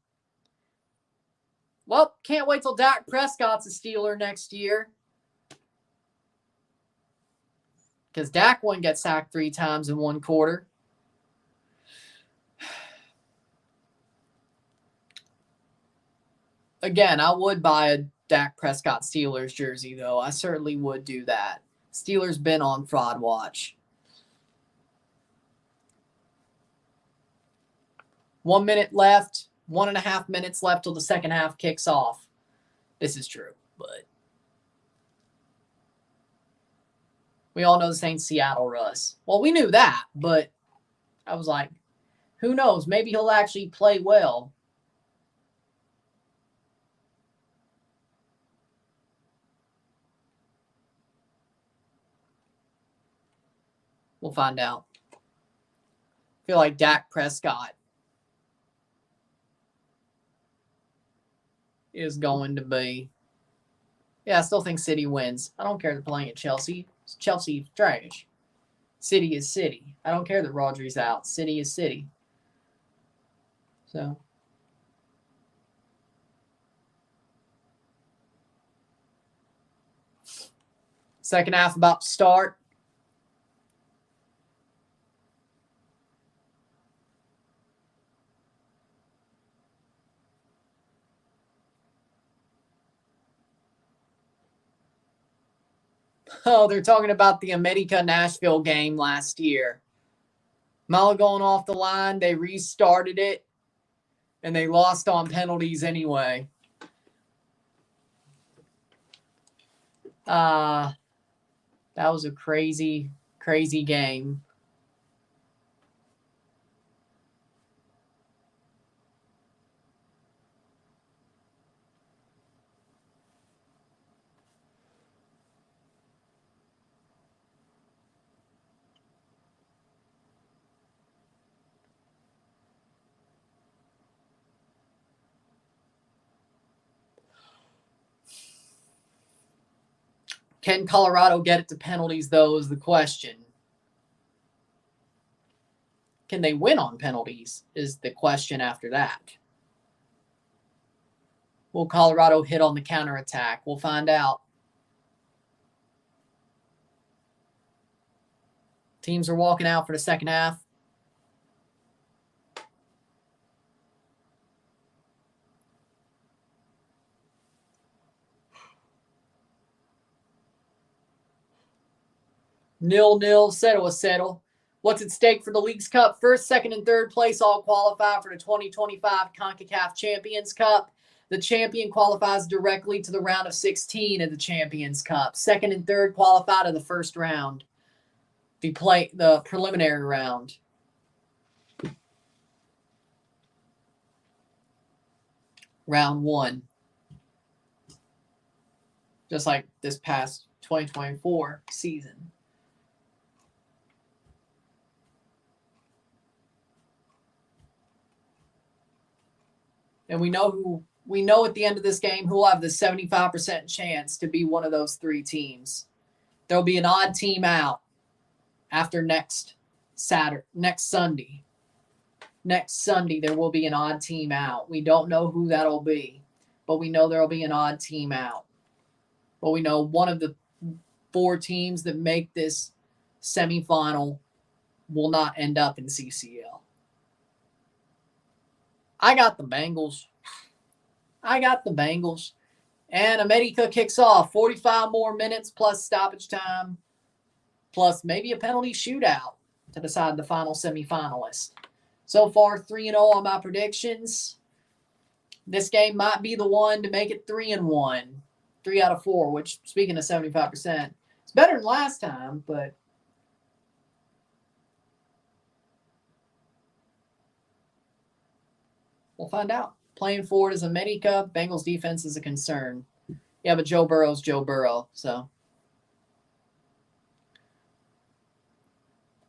Well, can't wait till Dak Prescott's a Steeler next year. Because Dak wouldn't get sacked 3 times in 1 quarter. Again, I would buy a Dak Prescott Steelers jersey, though. I certainly would do that. Steelers been on fraud watch. 1 minute left. 1.5 minutes left till the second half kicks off. This is true, but we all know this ain't Seattle, Russ. Well, we knew that, but I was like, Who knows? Maybe he'll actually play well. We'll find out. I feel like Dak Prescott is going to be. Yeah, I still think City wins. I don't care they're playing at Chelsea. Chelsea's trash. City is City. I don't care that Rodri's out. City is City. So. Second half about to start. Oh, they're talking about the América-Nashville game last year. Malo going off the line. They restarted it, and they lost on penalties anyway. That was a crazy, crazy game. Can Colorado get it to penalties, though, is the question. Can they win on penalties is the question after that. Will Colorado hit on the counterattack? We'll find out. Teams are walking out for the second half. Nil-nil, settle. What's at stake for the Leagues Cup? First, second, and third place all qualify for the 2025 CONCACAF Champions Cup. The champion qualifies directly to the round of 16 of the Champions Cup. Second and third qualify to the first round. The preliminary round. Round one. Just like this past 2024 season. And we know at the end of this game who will have the 75% chance to be one of those three teams. There'll be an odd team out after next Sunday. Next Sunday, there will be an odd team out. We don't know who that'll be, but we know there'll be an odd team out. But we know one of the four teams that make this semifinal will not end up in CCL. I got the Bengals. And América kicks off. 45 more minutes plus stoppage time, plus maybe a penalty shootout to decide the final semifinalist. So far, 3-0 on my predictions. This game might be the one to make it 3-1. 3 out of 4, which, speaking of 75%, it's better than last time, but we'll find out. Playing forward is América. Bengals defense is a concern. Yeah, but Joe Burrow's Joe Burrow, so.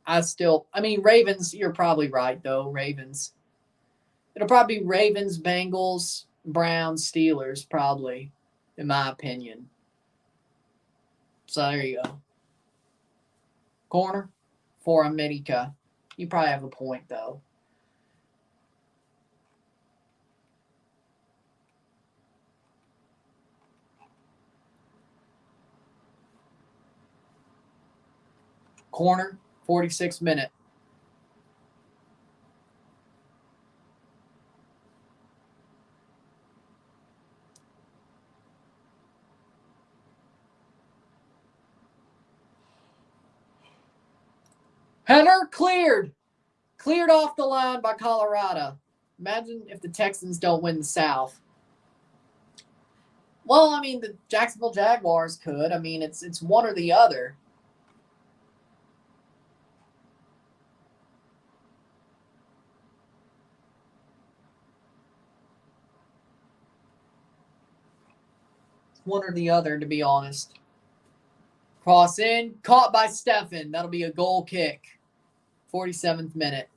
Ravens, you're probably right, though. Ravens. It'll probably be Ravens, Bengals, Browns, Steelers, probably, in my opinion. So there you go. Corner for América. You probably have a point, though. Corner, 46 minute. Header cleared. Cleared off the line by Colorado. Imagine if the Texans don't win the South. Well, the Jacksonville Jaguars could. It's one or the other. One or the other, to be honest. Cross in. Caught by Stefan. That'll be a goal kick. 47th minute.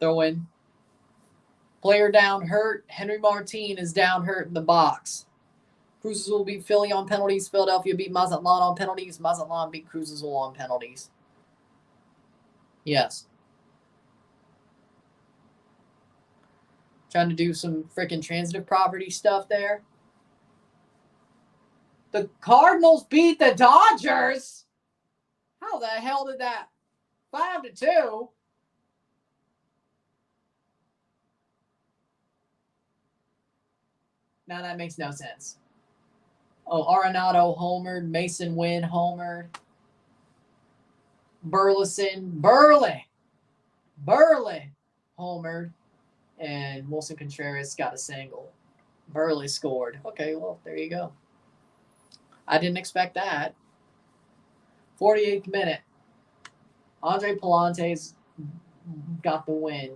Throw in. Player down hurt. Henry Martin is down hurt in the box. Cruises will beat Philly on penalties. Philadelphia beat Mazatlan on penalties. Mazatlan beat Cruises on penalties. Yes. Trying to do some freaking transitive property stuff there. The Cardinals beat the Dodgers? How the hell did that? 5-2. Now that makes no sense. Oh, Arenado homered. Mason Wynn homered. Burley homered. And Wilson Contreras got a single. Burley scored. Okay, well, there you go. I didn't expect that. 48th minute. Andre Palante's got the win.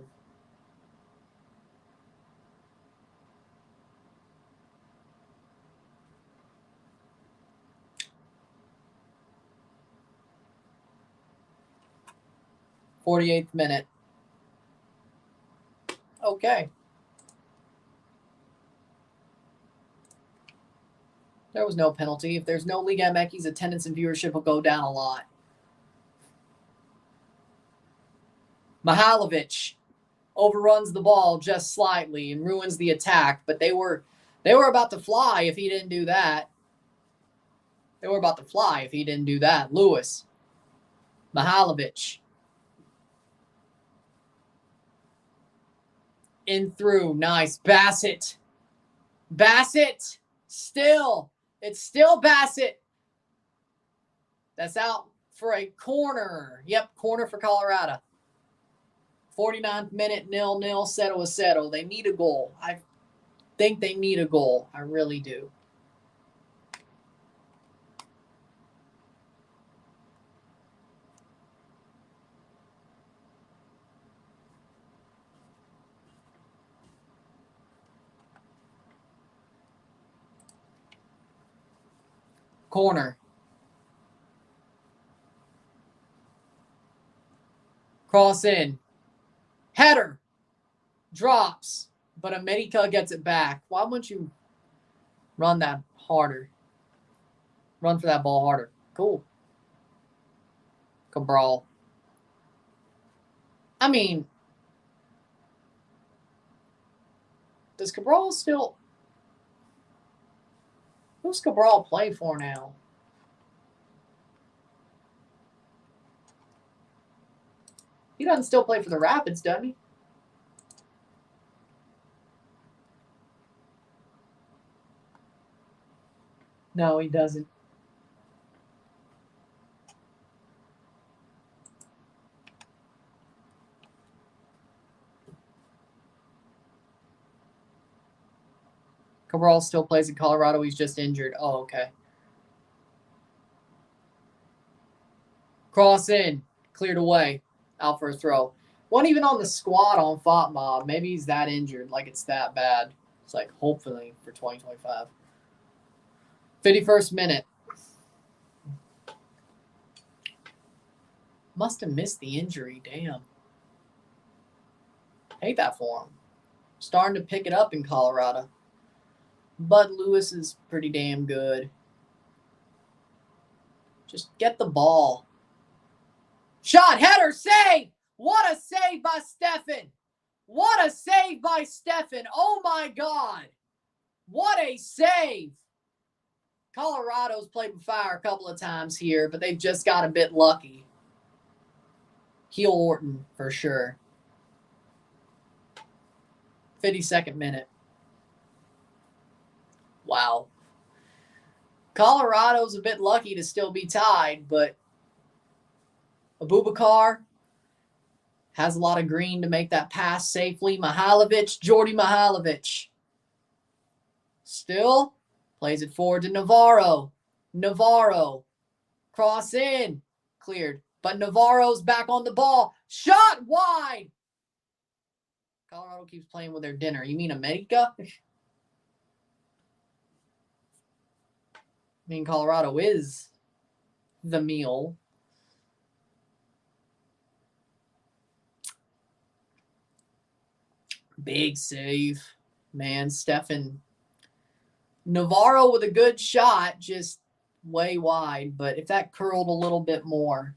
'48th minute. Okay. There was no penalty. If there's no Liga MX, attendance and viewership will go down a lot. Mihailovic overruns the ball just slightly and ruins the attack, but they were about to fly if he didn't do that. They were about to fly if he didn't do that. Lewis. Mihailovic. In through. Nice. Bassett. Still. It's still Bassett. That's out for a corner. Yep, corner for Colorado. 49th minute, 0-0, settle. They need a goal. I think they need a goal. I really do. Corner. Cross in. Header. Drops. But America gets it back. Why wouldn't you run that harder? Run for that ball harder. Cool. Cabral. I mean, does Cabral still... Who's Cabral play for now? He doesn't still play for the Rapids, doesn't he? No, he doesn't. Cabral still plays in Colorado. He's just injured. Oh, okay. Cross in. Cleared away. Out for a throw. Wasn't even on the squad on FOTMob. Maybe he's that injured. Like it's that bad. It's like hopefully for 2025. 51st minute. Must have missed the injury. Damn. Hate that for him. Starting to pick it up in Colorado. Bud Lewis is pretty damn good. Just get the ball. Shot, header, save! What a save by Stefan! What a save by Stefan! Oh my God! What a save! Colorado's played with fire a couple of times here, but they've just got a bit lucky. Heel Orton, for sure. 52nd minute. Wow. Colorado's a bit lucky to still be tied, but Abubakar has a lot of green to make that pass safely. Jordy Mihailovic. Still plays it forward to Navarro. Cross in. Cleared. But Navarro's back on the ball. Shot wide. Colorado keeps playing with their dinner. You mean America? I mean, Colorado is the meal. Big save. Man, Stefan. Navarro with a good shot, just way wide. But if that curled a little bit more,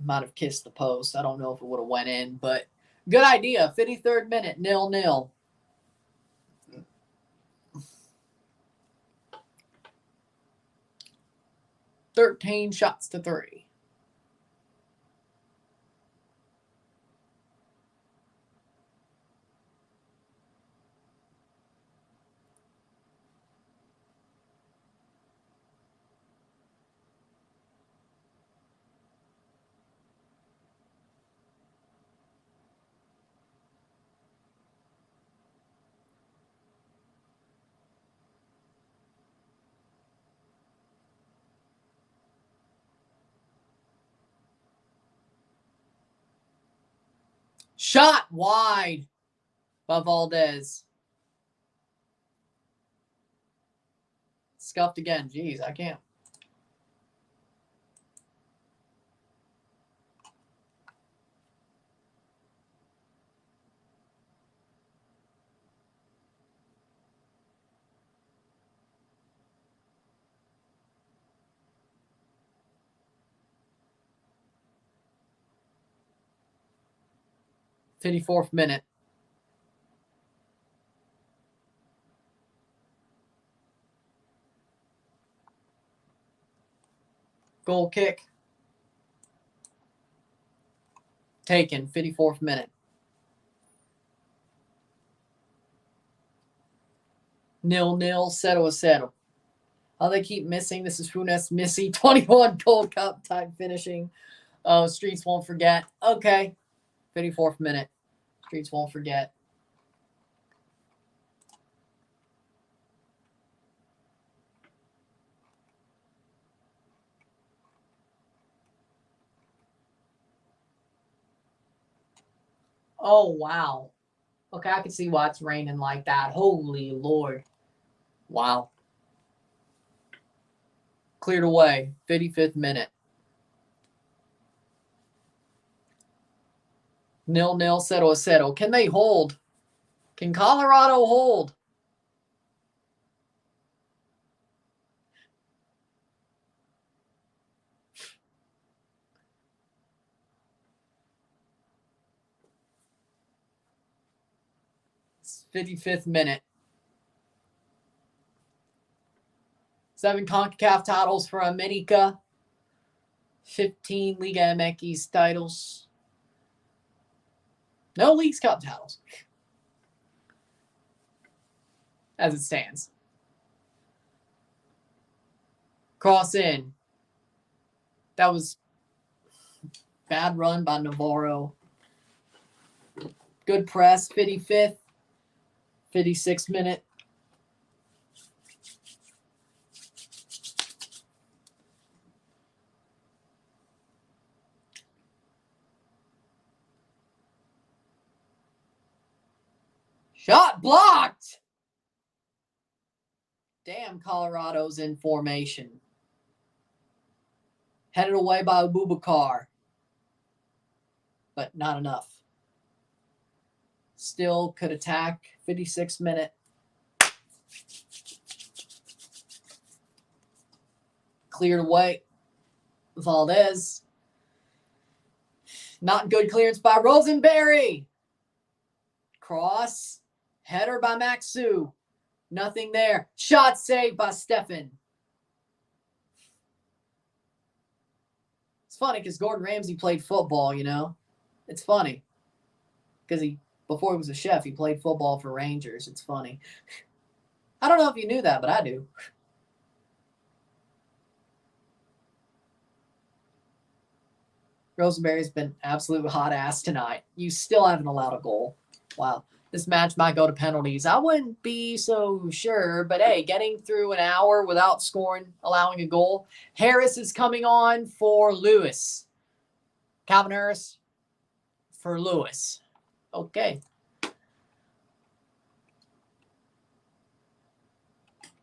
might have kissed the post. I don't know if it would have went in, but good idea. 53rd minute, 0-0. $13 shots to 3. Shot wide by Valdez. Scuffed again. Jeez, I can't. $54th minute. Goal kick. Taken. 54th minute. 0-0. 0-0. Oh, they keep missing. This is Funes Missy. 21 Gold Cup type finishing. Oh, Streets won't forget. Okay. 54th minute. Streets won't forget. Oh, wow. Okay, I can see why it's raining like that. Holy Lord. Wow. Cleared away. 55th minute. 0-0, 0-0. Can they hold? Can Colorado hold? It's 55th minute. 7 CONCACAF titles for America. 15 Liga MX titles. No Leagues Cup titles. As it stands. Cross in. That was bad run by Navarro. Good press. 55th. 56th minute. Shot blocked. Damn, Colorado's in formation. Headed away by Abubakar. But not enough. Still could attack. 56th minute. Cleared away. Valdez. Not good clearance by Rosenberry. Cross. Header by Maxu. Nothing there. Shot saved by Stefan. It's funny because Gordon Ramsay played football, you know. It's funny. Because before he was a chef, he played football for Rangers. It's funny. I don't know if you knew that, but I do. Rosenberry's been absolute hot ass tonight. You still haven't allowed a goal. Wow. this match might go to penalties. I wouldn't be so sure, but hey, getting through an hour without scoring, allowing a goal. Harris is coming on for Lewis. Calvin Harris for Lewis. Okay.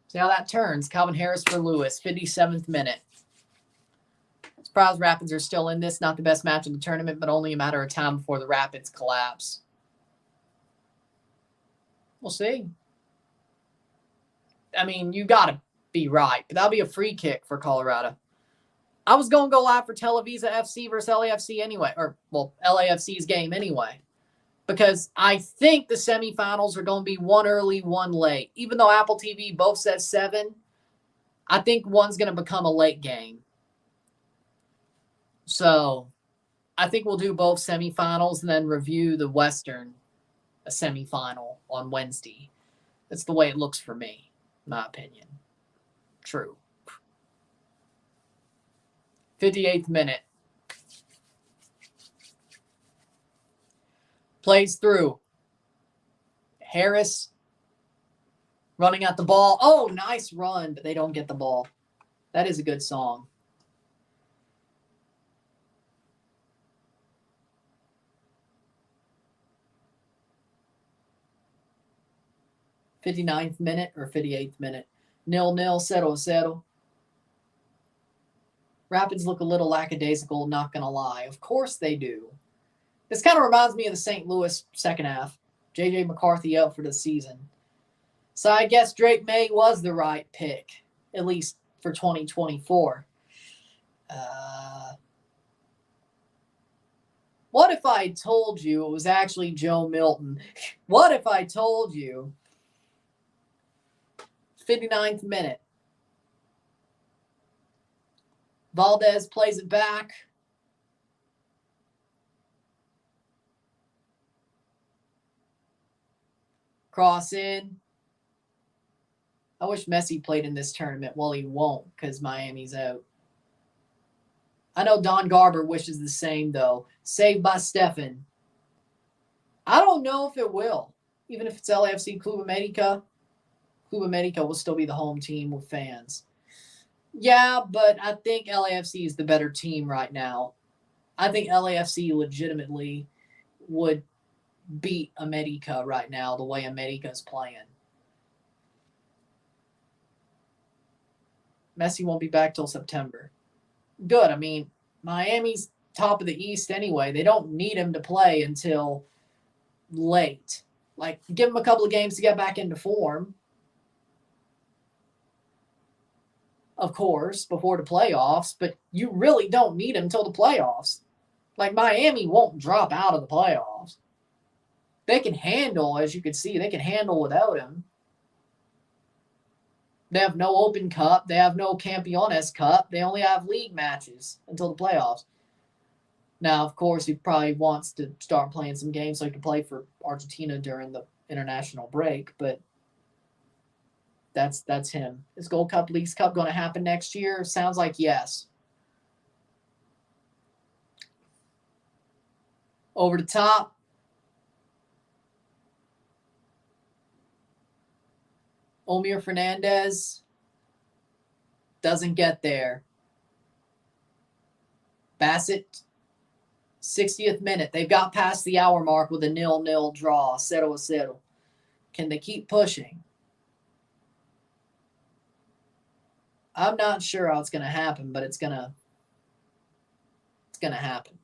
See how that turns. Calvin Harris for Lewis, 57th minute. Surprise Rapids are still in this. Not the best match of the tournament, but only a matter of time before the Rapids collapse. We'll see. I mean, you got to be right, but that'll be a free kick for Colorado. I was going to go live for Televisa FC versus LAFC anyway, or, well, LAFC's game anyway, because I think the semifinals are going to be one early, one late. Even though Apple TV both says 7, I think one's going to become a late game. So I think we'll do both semifinals and then review the Western a semifinal on Wednesday. That's the way it looks for me, in my opinion. True. 58th minute. Plays through. Harris running at the ball. Oh, nice run, but they don't get the ball. That is a good song. '59th minute or 58th minute. 0-0, 0-0. Rapids look a little lackadaisical, not going to lie. Of course they do. This kind of reminds me of the St. Louis second half. J.J. McCarthy out for the season. So I guess Drake May was the right pick, at least for 2024. What if I told you it was actually Joe Milton? What if I told you 59th minute. Valdez plays it back. Cross in. I wish Messi played in this tournament. Well, he won't because Miami's out. I know Don Garber wishes the same, though. Saved by Stefan. I don't know if it will. Even if it's LAFC Club América, Club América will still be the home team with fans. Yeah, but I think LAFC is the better team right now. I think LAFC legitimately would beat América right now the way América's playing. Messi won't be back till September. Good. I mean, Miami's top of the East anyway. They don't need him to play until late. Like, give him a couple of games to get back into form. Of course, before the playoffs, but you really don't need him until the playoffs. Like, Miami won't drop out of the playoffs. They can handle, as you can see, they can handle without him. They have no Open Cup. They have no Campeones Cup. They only have league matches until the playoffs. Now, of course, he probably wants to start playing some games so he can play for Argentina during the international break, but that's him. Is Gold Cup, Leagues Cup going to happen next year? Sounds like yes. Over the top. Omir Fernandez doesn't get there. Bassett, 60th minute. They've got past the hour mark with a 0-0 draw. 0-0. Can they keep pushing? I'm not sure how it's going to happen, but it's going to happen.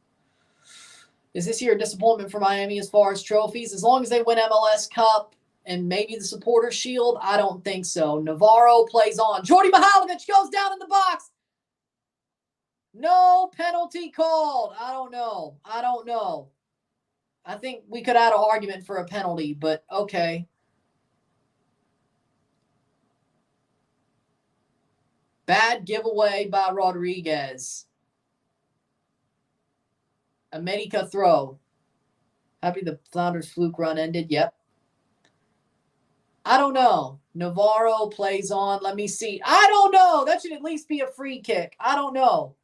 Is this year a disappointment for Miami as far as trophies? As long as they win MLS Cup and maybe the Supporters Shield, I don't think so. Navarro plays on. Jordi Mihailovic goes down in the box. No penalty called. I don't know. I think we could add an argument for a penalty, but okay. Bad giveaway by Rodriguez. America throw. Happy the Flounders fluke run ended. Yep. I don't know. Navarro plays on. Let me see. I don't know. That should at least be a free kick. I don't know.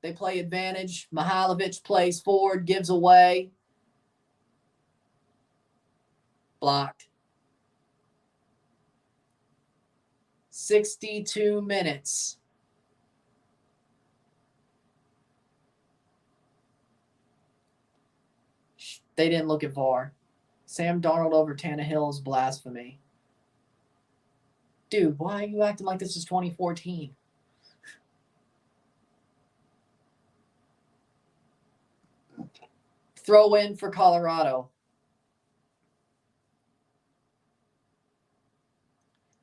They play advantage. Mihailovic plays forward, gives away. Blocked. 62 minutes. They didn't look at VAR. Sam Darnold over Tannehill is blasphemy. Dude, why are you acting like this is 2014? Throw in for Colorado.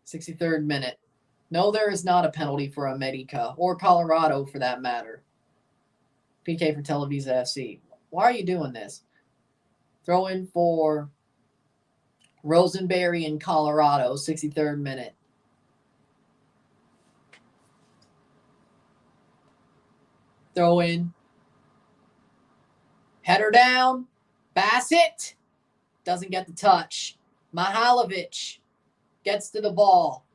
63rd minute. No, there is not a penalty for América or Colorado for that matter. PK for Televisa FC. Why are you doing this? Throw in for Rosenberry in Colorado, 63rd minute. Throw in. Header down. Bassett doesn't get the touch. Mihailovic gets to the ball.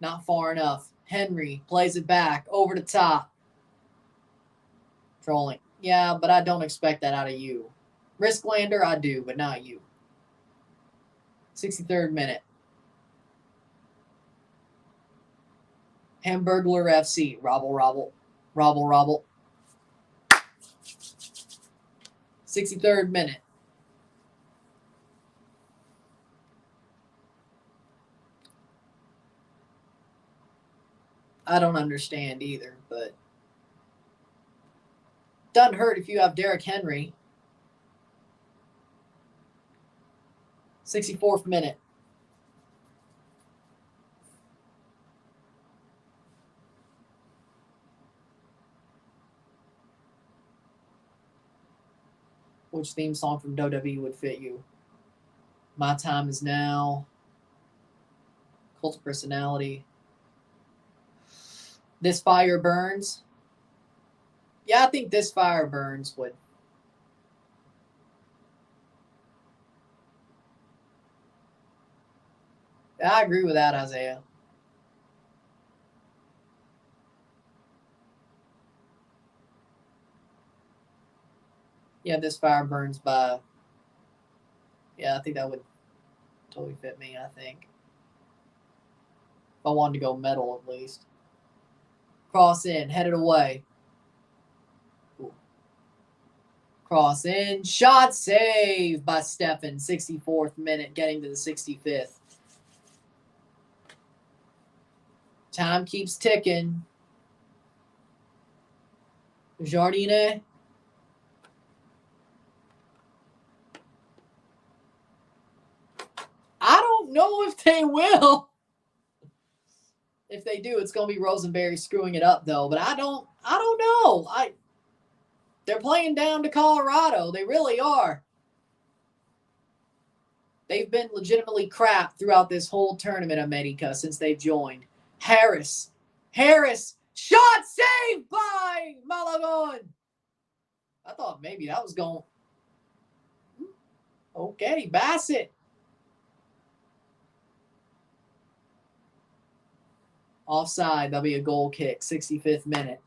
Not far enough. Henry plays it back over the top. Trolling. Yeah, but I don't expect that out of you. Risklander, I do, but not you. 63rd minute. Hamburglar FC. Robble. 63rd minute. I don't understand either, but doesn't hurt if you have Derrick Henry. 64th minute. Which theme song from WWE would fit you? My Time Is Now. Cult of Personality. This Fire Burns. Yeah, I think This Fire Burns would. Yeah, I agree with that, Isaiah. Yeah, This Fire Burns by. Yeah, I think that would totally fit me, I think. If I wanted to go metal, at least. Cross in, headed away. Cool. Cross in, shot save by Stefan. 64th minute, getting to the 65th. Time keeps ticking. Jardine. I don't know if they will. If they do, it's going to be Rosenberry screwing it up, though. But I don't know. They're playing down to Colorado. They really are. They've been legitimately crap throughout this whole tournament, America, since they've joined. Harris. Shot saved by Malagon. I thought maybe that was going. Okay, Bassett. Offside. That'll be a goal kick. 65th minute.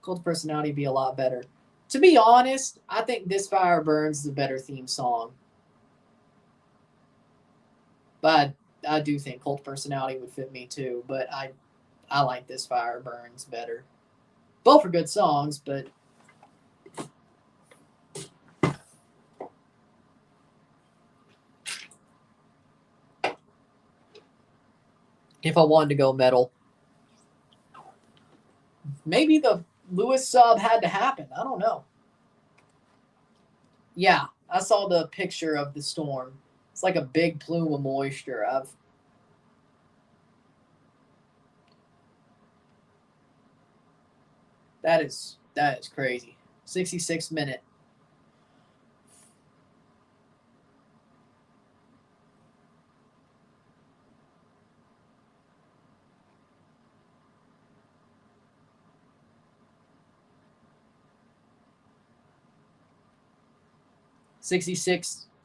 Cult Personality be a lot better. To be honest, I think This Fire Burns is a better theme song. But I do think Cult Personality would fit me too. But I like This Fire Burns better. Both are good songs, but if I wanted to go metal, maybe the Lewis sub had to happen. I don't know. Yeah, I saw the picture of the storm. It's like a big plume of moisture. That is crazy. 66th minute.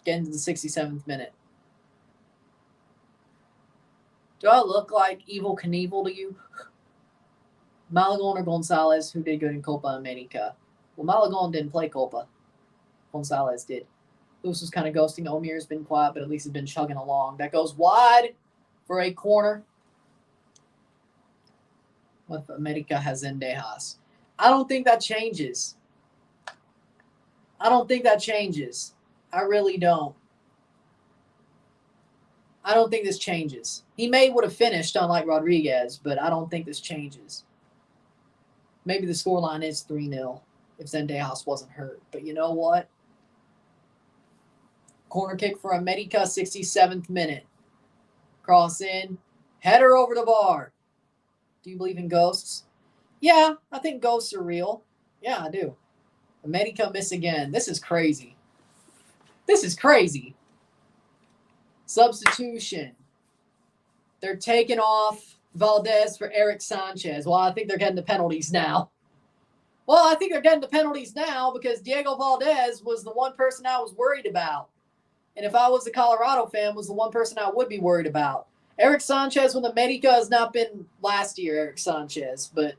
Getting to the 67th minute. Do I look like Evil Knievel to you? Malagon or Gonzalez, who did good in Copa America? Well, Malagon didn't play Copa. Gonzalez did. Lewis was kind of ghosting. Omir's been quiet, but at least he's been chugging along. That goes wide for a corner. With America Hazendejas. I don't think that changes. I don't think that changes. I really don't. I don't think this changes. He would have finished, unlike Rodriguez, but I don't think this changes. Maybe the scoreline is 3-0 if Zendejas wasn't hurt. But you know what? Corner kick for America, 67th minute. Cross in. Header over the bar. Do you believe in ghosts? Yeah, I think ghosts are real. Yeah, I do. America miss again. This is crazy. This is crazy. Substitution. They're taking off Valdez for Eric Sanchez. Well, I think they're getting the penalties now. Well, I think they're getting the penalties now because Diego Valdez was the one person I was worried about. And if I was a Colorado fan, was the one person I would be worried about. Eric Sanchez with America has not been last year, Eric Sanchez, but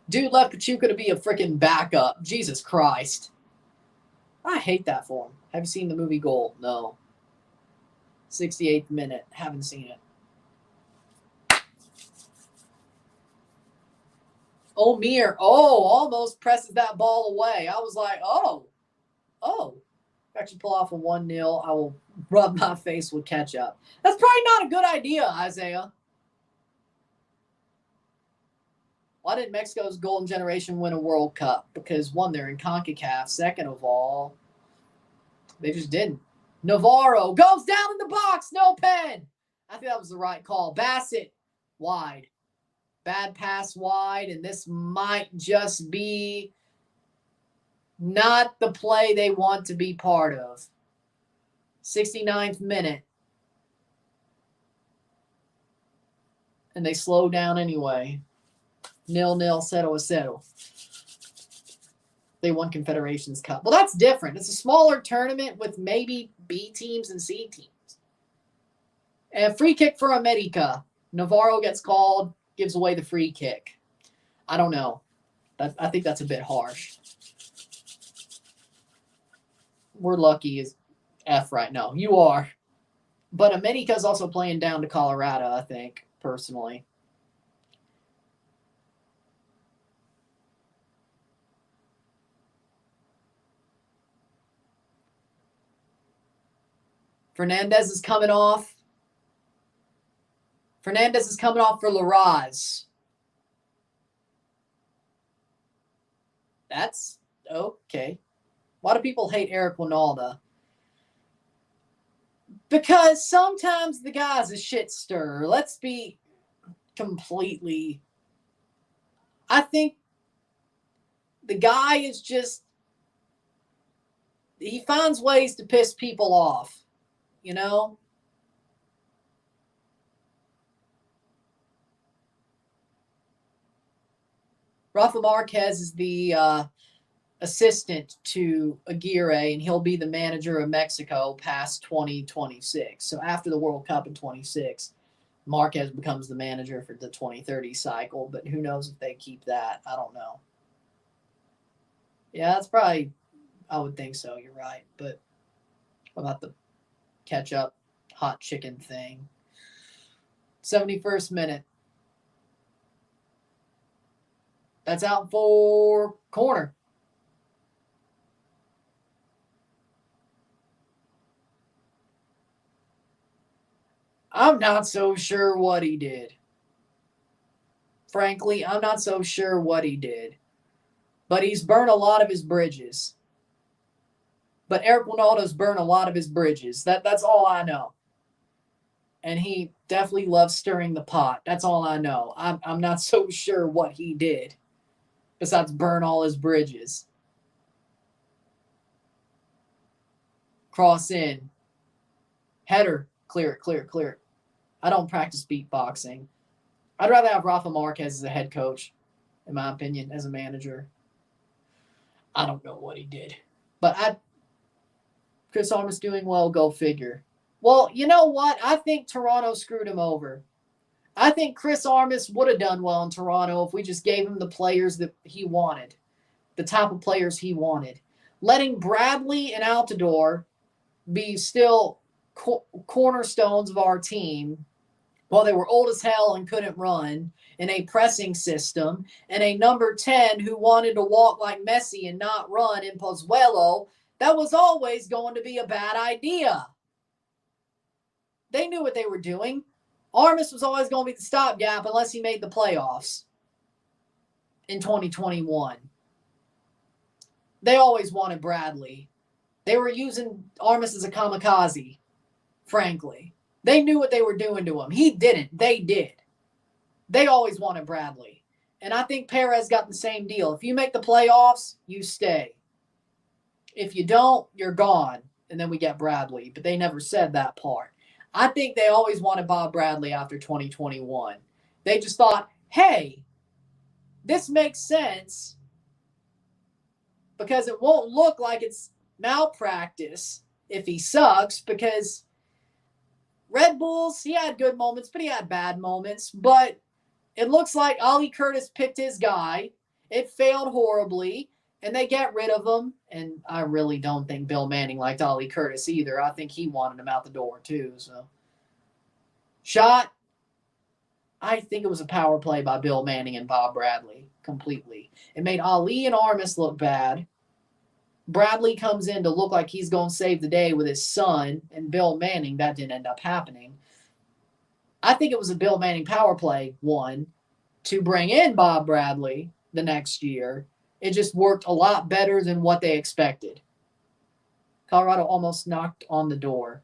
dude left Pachuca to be a freaking backup. Jesus Christ. I hate that for him. Have you seen the movie Goal? No. 68th minute. Haven't seen it. Omir. Oh, almost presses that ball away. I was like, oh. If I actually pull off a 1-0, I will rub my face with ketchup. That's probably not a good idea, Isaiah. Why did Mexico's golden generation win a World Cup? Because, one, they're in CONCACAF. Second of all, they just didn't. Navarro goes down in the box. No pen. I think that was the right call. Bassett, wide. Bad pass wide, and this might just be not the play they want to be part of. 69th minute. And they slow down anyway. 0-0, 0-0. They won Confederations Cup. Well, that's different. It's a smaller tournament with maybe B teams and C teams. And free kick for America. Navarro gets called, gives away the free kick. I don't know. I think that's a bit harsh. We're lucky as F right now. You are. But America's also playing down to Colorado, I think, personally. Fernandez is coming off. Fernandez is coming off for Larraz. That's okay. A lot of people hate Eric Winalda. Because sometimes the guy's a shit stirrer. Let's be completely... I think the guy is just... He finds ways to piss people off. You know? Rafa Marquez is the assistant to Aguirre, and he'll be the manager of Mexico past 2026. So after the World Cup in 26, Marquez becomes the manager for the 2030 cycle. But who knows if they keep that? I don't know. Yeah, that's probably... I would think so. You're right. But what about the ketchup hot chicken thing? 71st minute. That's out for corner. I'm not so sure what he did. Frankly, I'm not so sure what he did. But he's burned a lot of his bridges. But Eric Winalda's burned a lot of his bridges. That's all I know. And he definitely loves stirring the pot. That's all I know. I'm not so sure what he did besides burn all his bridges. Cross in. Header. Clear it. I don't practice beatboxing. I'd rather have Rafa Marquez as a head coach, in my opinion, as a manager. I don't know what he did. But Chris Armas doing well, go figure. Well, you know what? I think Toronto screwed him over. I think Chris Armas would have done well in Toronto if we just gave him the players that he wanted. the type of players he wanted. Letting Bradley and Altidore be still cornerstones of our team while they were old as hell and couldn't run in a pressing system, and a number 10 who wanted to walk like Messi and not run in Pozuelo, that was always going to be a bad idea. They knew what they were doing. Armas was always going to be the stopgap unless he made the playoffs in 2021. They always wanted Bradley. They were using Armas as a kamikaze, frankly. They knew what they were doing to him. He didn't. They did. They always wanted Bradley. And I think Perez got the same deal. If you make the playoffs, you stay. If you don't, you're gone. And then we get Bradley. But they never said that part. I think they always wanted Bob Bradley after 2021. They just thought, hey, this makes sense because it won't look like it's malpractice if he sucks, because Red Bulls, he had good moments, but he had bad moments. But it looks like Ollie Curtis picked his guy. It failed horribly, and they get rid of him. And I really don't think Bill Manning liked Ollie Curtis either. I think he wanted him out the door too. So, shot, I think it was a power play by Bill Manning and Bob Bradley completely. It made Ali and Armas look bad. Bradley comes in to look like he's going to save the day with his son, and Bill Manning, that didn't end up happening. I think it was a Bill Manning power play, one, to bring in Bob Bradley the next year. It just worked a lot better than what they expected. Colorado almost knocked on the door.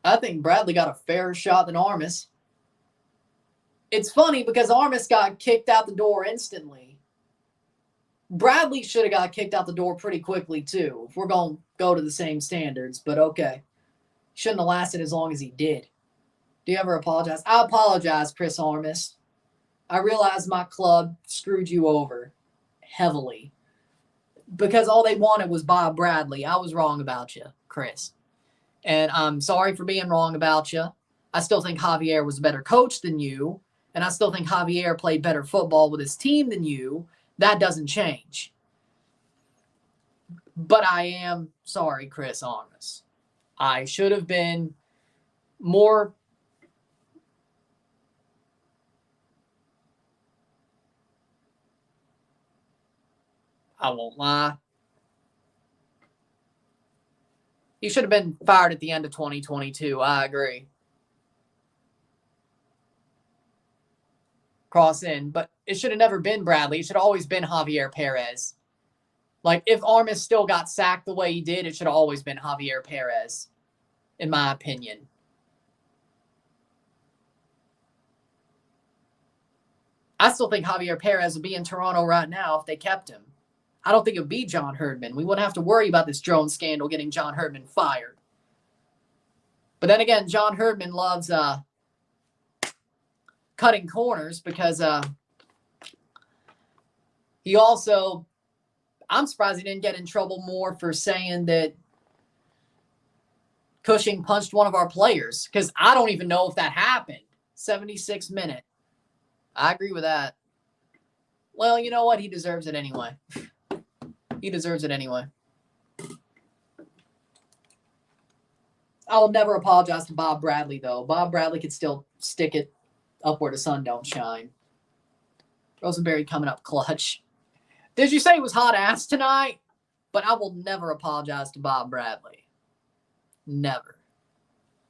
I think Bradley got a fairer shot than Armas. It's funny because Armas got kicked out the door instantly. Bradley should have got kicked out the door pretty quickly too, if we're going to go to the same standards. But okay. Shouldn't have lasted as long as he did. Do you ever apologize? I apologize, Chris Armas. I realize my club screwed you over heavily because all they wanted was Bob Bradley. I was wrong about you, Chris. And I'm sorry for being wrong about you. I still think Javier was a better coach than you. And I still think Javier played better football with his team than you. That doesn't change. But I am sorry, Chris Armas. I should have been more... I won't lie. He should have been fired at the end of 2022. I agree. Cross in. But it should have never been Bradley. It should have always been Javier Perez. Like, if Armas still got sacked the way he did, it should have always been Javier Perez, in my opinion. I still think Javier Perez would be in Toronto right now if they kept him. I don't think it would be John Herdman. We wouldn't have to worry about this drone scandal getting John Herdman fired. But then again, John Herdman loves cutting corners because he also, I'm surprised he didn't get in trouble more for saying that Cushing punched one of our players, because I don't even know if that happened. 76 minute. I agree with that. Well, you know what? He deserves it anyway. He deserves it anyway. I will never apologize to Bob Bradley, though. Bob Bradley could still stick it up where the sun don't shine. Rosenberry coming up clutch. Did you say it was hot ass tonight? But I will never apologize to Bob Bradley. Never.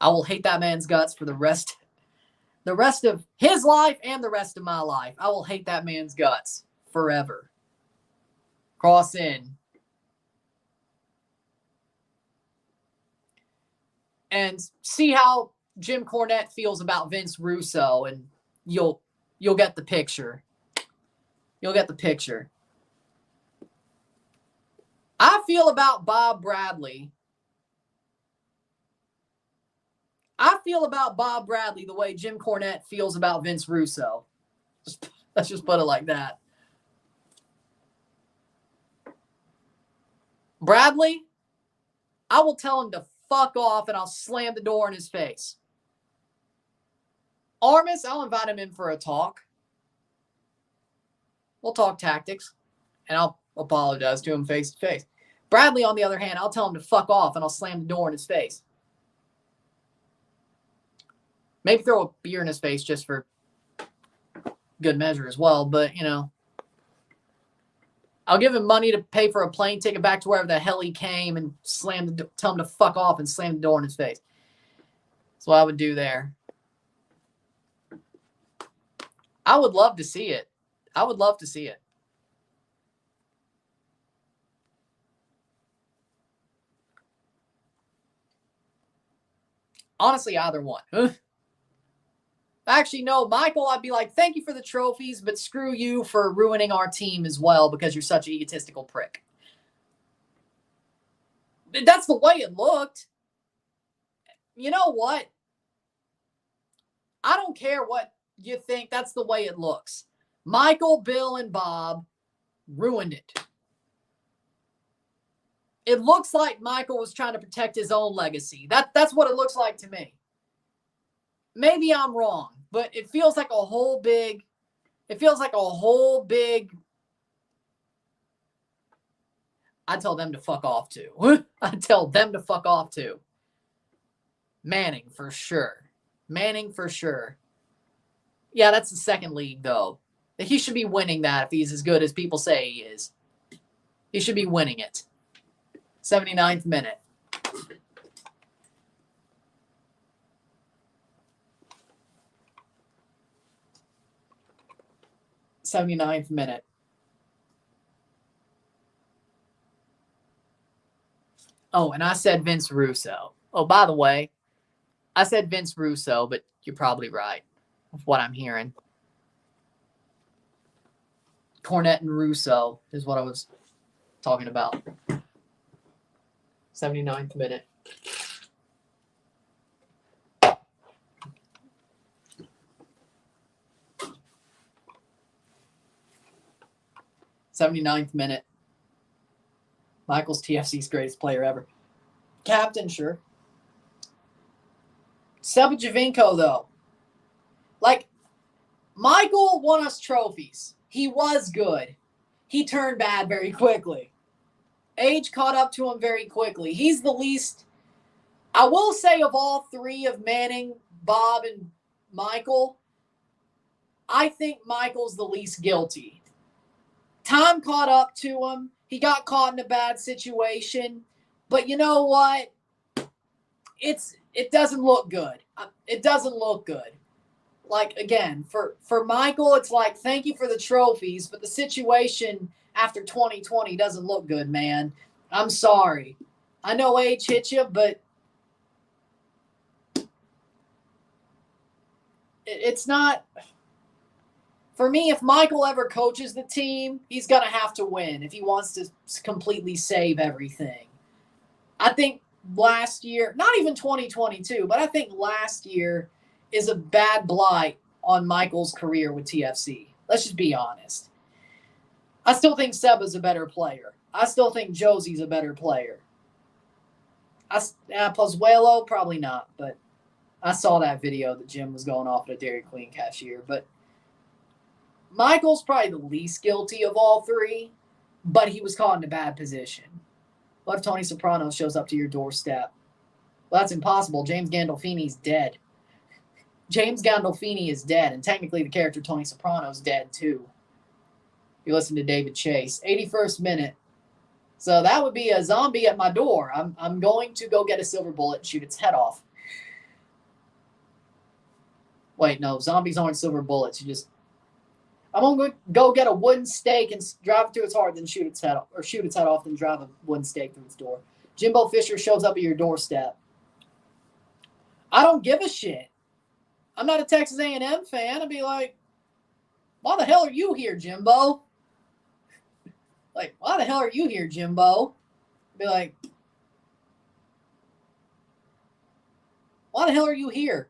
I will hate that man's guts for the rest of his life and the rest of my life. I will hate that man's guts forever. Cross in. And see how Jim Cornette feels about Vince Russo, and you'll get the picture. You'll get the picture. I feel about Bob Bradley. I feel about Bob Bradley the way Jim Cornette feels about Vince Russo. Let's just put it like that. Bradley, I will tell him to fuck off and I'll slam the door in his face. Armas, I'll invite him in for a talk. We'll talk tactics, and I'll apologize to him face to face. Bradley, on the other hand, I'll tell him to fuck off, and I'll slam the door in his face. Maybe throw a beer in his face just for good measure as well, but, you know. I'll give him money to pay for a plane ticket back to wherever the hell he came and tell him to fuck off and slam the door in his face. That's what I would do there. I would love to see it. I would love to see it. Honestly, either one. Actually, no, Michael, I'd be like, thank you for the trophies, but screw you for ruining our team as well because you're such an egotistical prick. That's the way it looked. You know what? I don't care what you think. That's the way it looks. Michael, Bill, and Bob ruined it. It looks like Michael was trying to protect his own legacy. That's what it looks like to me. Maybe I'm wrong, but it feels like a whole big, I tell them to fuck off too. I tell them to fuck off too. Manning for sure. Yeah, that's the second league though. He should be winning that if he's as good as people say he is. He should be winning it. 79th minute. Oh, and I said Vince Russo. Oh, by the way, I said Vince Russo, but you're probably right with what I'm hearing. Cornette and Russo is what I was talking about. 79th minute. Michael's TFC's greatest player ever. Captain, sure. Sebajavinko, though. Like, Michael won us trophies. He was good. He turned bad very quickly. Age caught up to him very quickly. He's the least, I will say, of all three of Manning, Bob, and Michael, I think Michael's the least guilty. Time caught up to him. He got caught in a bad situation. But you know what? It doesn't look good. It doesn't look good. Like, again, for Michael, it's like, thank you for the trophies, but the situation after 2020 doesn't look good, man. I'm sorry. I know age hit you, but it's not. For me, if Michael ever coaches the team, he's going to have to win if he wants to completely save everything. I think last year, not even 2022, but I think last year is a bad blight on Michael's career with TFC. Let's just be honest. I still think Seba's a better player. I still think Josie's a better player. Pozuelo, probably not, but I saw that video that Jim was going off at a Dairy Queen cashier. But Michael's probably the least guilty of all three, but he was caught in a bad position. What if Tony Soprano shows up to your doorstep? Well, that's impossible. James Gandolfini's dead. James Gandolfini is dead, and technically the character Tony Soprano's dead too. You listen to David Chase. 81st minute. So that would be a zombie at my door. I'm going to go get a silver bullet and shoot its head off. Wait, no, zombies aren't silver bullets. I'm going to go get a wooden stake and drive it to its heart, then shoot its head off, then drive a wooden stake through its door. Jimbo Fisher shows up at your doorstep. I don't give a shit. I'm not a Texas A&M fan. I'd be like, why the hell are you here, Jimbo? Like, why the hell are you here, Jimbo? I'd be like, why the hell are you here?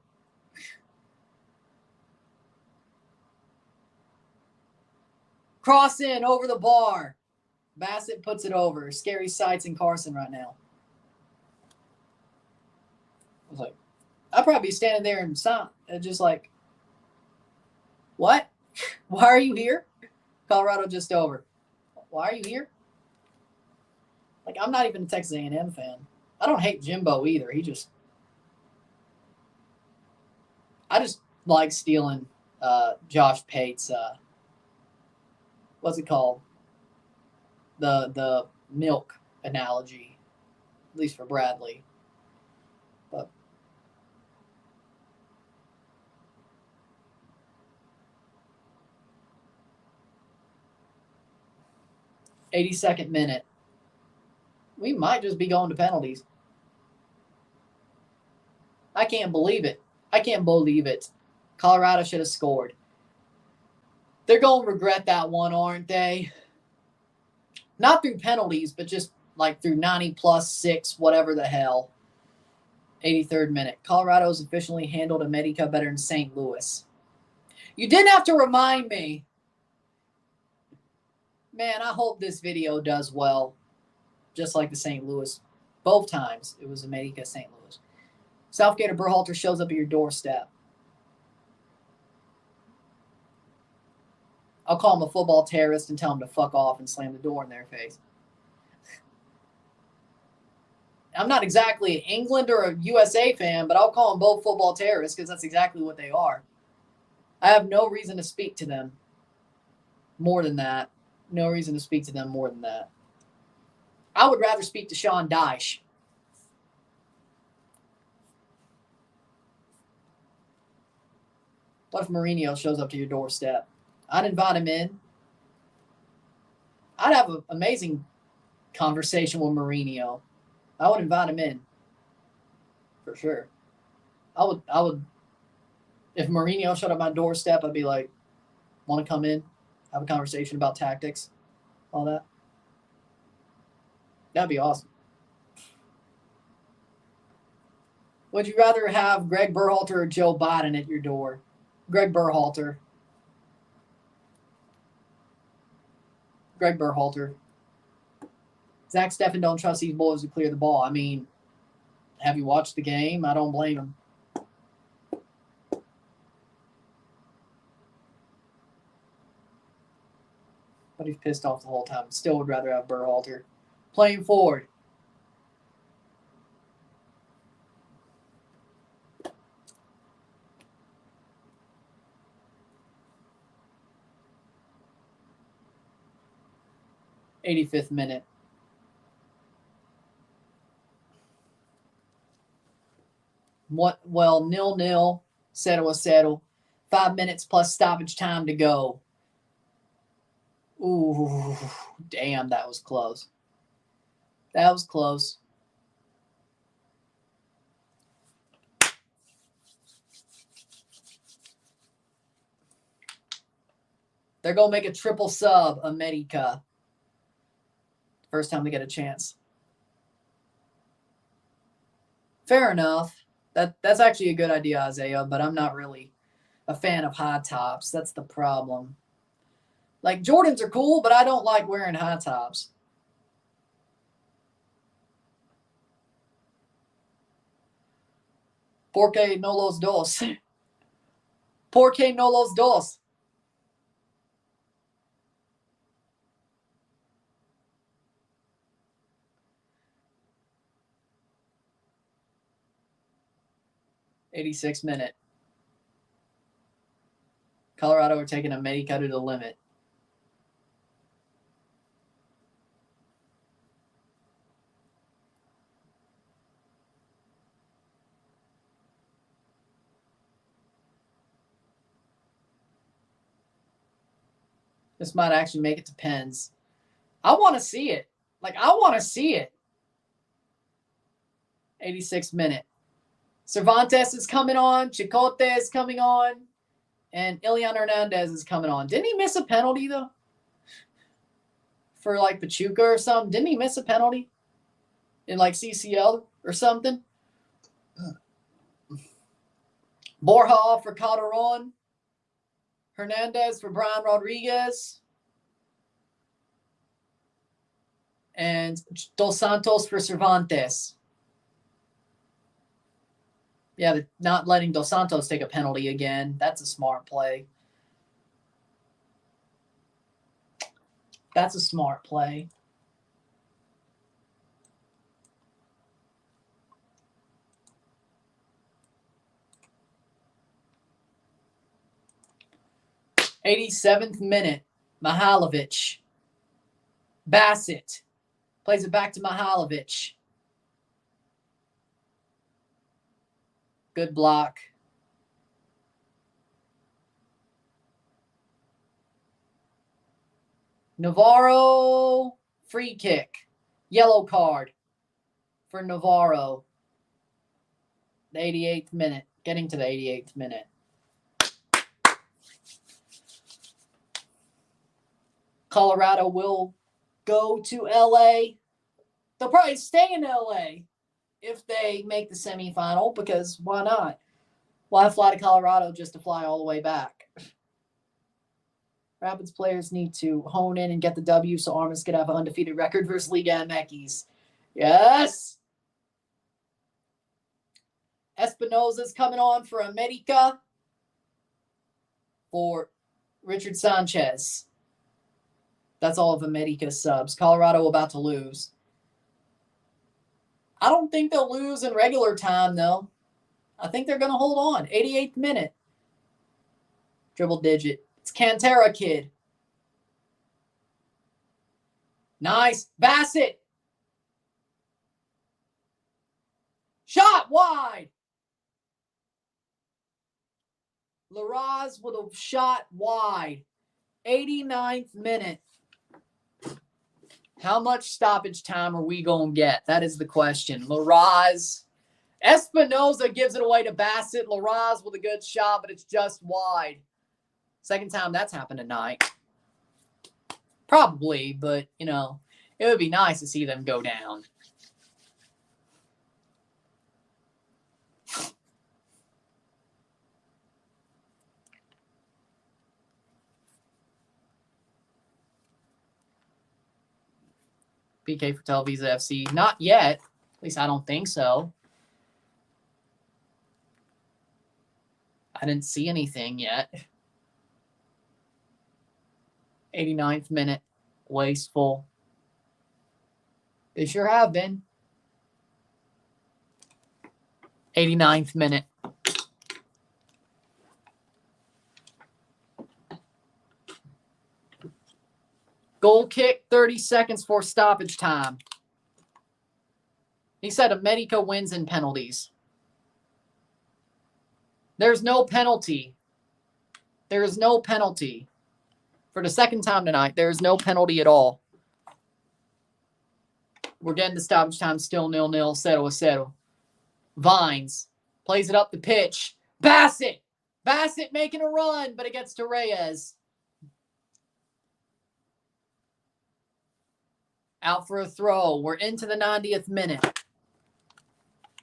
Cross in over the bar. Bassett puts it over. Scary sights in Carson right now. I was like, I'd probably be standing there and just like, what? Why are you here? Colorado just over. Why are you here? Like, I'm not even a Texas A&M fan. I don't hate Jimbo either. I just like stealing Josh Pate's, what's it called? The milk analogy, at least for Bradley. But 82nd minute. We might just be going to penalties. I can't believe it. Colorado should have scored. They're going to regret that one, aren't they? Not through penalties, but just like through 90 plus 6, whatever the hell. 83rd minute. Colorado's officially handled America better than St. Louis. You didn't have to remind me. Man, I hope this video does well. Just like the St. Louis. Both times it was America, St. Louis. Southgate or Berhalter shows up at your doorstep. I'll call him a football terrorist and tell him to fuck off and slam the door in their face. I'm not exactly an England or a USA fan, but I'll call them both football terrorists because that's exactly what they are. I have no reason to speak to them more than that. No reason to speak to them more than that. I would rather speak to Sean Dyche. What if Mourinho shows up to your doorstep? I'd invite him in. I'd have an amazing conversation with Mourinho. I would invite him in. For sure. I would if Mourinho showed up at my doorstep, I'd be like, want to come in? Have a conversation about tactics? All that. That'd be awesome. Would you rather have Greg Berhalter or Joe Biden at your door? Greg Berhalter. Greg Berhalter. Zach Steffen don't trust these boys to clear the ball. I mean, have you watched the game? I don't blame him. But he's pissed off the whole time. Still would rather have Berhalter. Playing forward. '85th minute. What? Well, 0-0. 0-0. 5 minutes plus stoppage time to go. Ooh, damn, that was close. That was close. They're going to make a triple sub, America. First time they get a chance. Fair enough. That's actually a good idea, Isaiah, but I'm not really a fan of high tops. That's the problem. Like, Jordans are cool, but I don't like wearing high tops. Porque no los dos. Porque no los dos. '86th minute. Colorado are taking America to the limit. This might actually make it to pens. I want to see it. Like, I want to see it. 86th minute. Cervantes is coming on. Chicote is coming on. And Ilian Hernandez is coming on. Didn't he miss a penalty, though? For, like, Pachuca or something? Didn't he miss a penalty? In, like, CCL or something? Borja for Calderon. Hernandez for Brian Rodriguez. And Dos Santos for Cervantes. Yeah, not letting Dos Santos take a penalty again. That's a smart play. That's a smart play. '87th minute. Mihailovic. Bassett. Plays it back to Mihailovic. Good block. Navarro, free kick. Yellow card for Navarro. The 88th minute. Getting to the 88th minute. Colorado will go to LA. They'll probably stay in LA if they make the semifinal, because why not? Why fly to Colorado just to fly all the way back? Rapids players need to hone in and get the W so Armas could have an undefeated record versus Liga MX. Yes! Espinosa's coming on for America for Richard Sanchez. That's all of America's subs. Colorado about to lose. I don't think they'll lose in regular time, though. I think they're going to hold on. 88th minute. Dribble digit. It's Cantera kid. Nice. Bassett. Shot wide. Larraz with a shot wide. 89th minute. How much stoppage time are we going to get? That is the question. Larraz. Espinosa gives it away to Bassett. Larraz with a good shot, but it's just wide. Second time that's happened tonight. Probably, but, you know, it would be nice to see them go down. PK for Televisa FC. Not yet. At least I don't think so. I didn't see anything yet. 89th minute. Wasteful. They sure have been. 89th minute. Goal kick, 30 seconds for stoppage time. He said America wins in penalties. There's no penalty. There is no penalty. For the second time tonight, there is no penalty at all. We're getting to stoppage time, still 0-0, 0-0. Vines plays it up the pitch. Bassett! Bassett making a run, but it gets to Reyes. Out for a throw. We're into the 90th minute.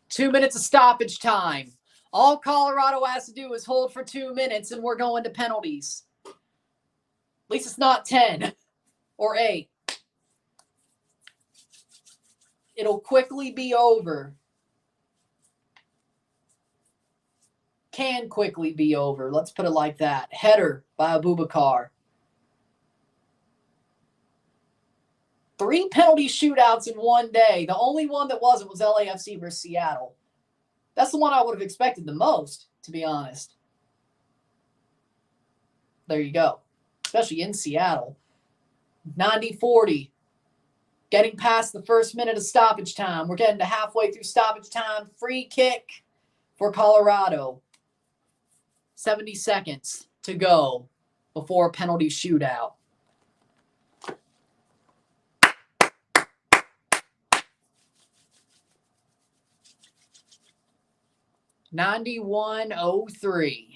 2 minutes of stoppage time. All Colorado has to do is hold for 2 minutes, and we're going to penalties. At least it's not 10 or 8. It'll quickly be over. Can quickly be over. Let's put it like that. Header by Abubakar. 3 penalty shootouts in one day. The only one that wasn't was LAFC versus Seattle. That's the one I would have expected the most, to be honest. There you go. Especially in Seattle. 90-40. Getting past the first minute of stoppage time. We're getting to halfway through stoppage time. Free kick for Colorado. 70 seconds to go before a penalty shootout. $91.03.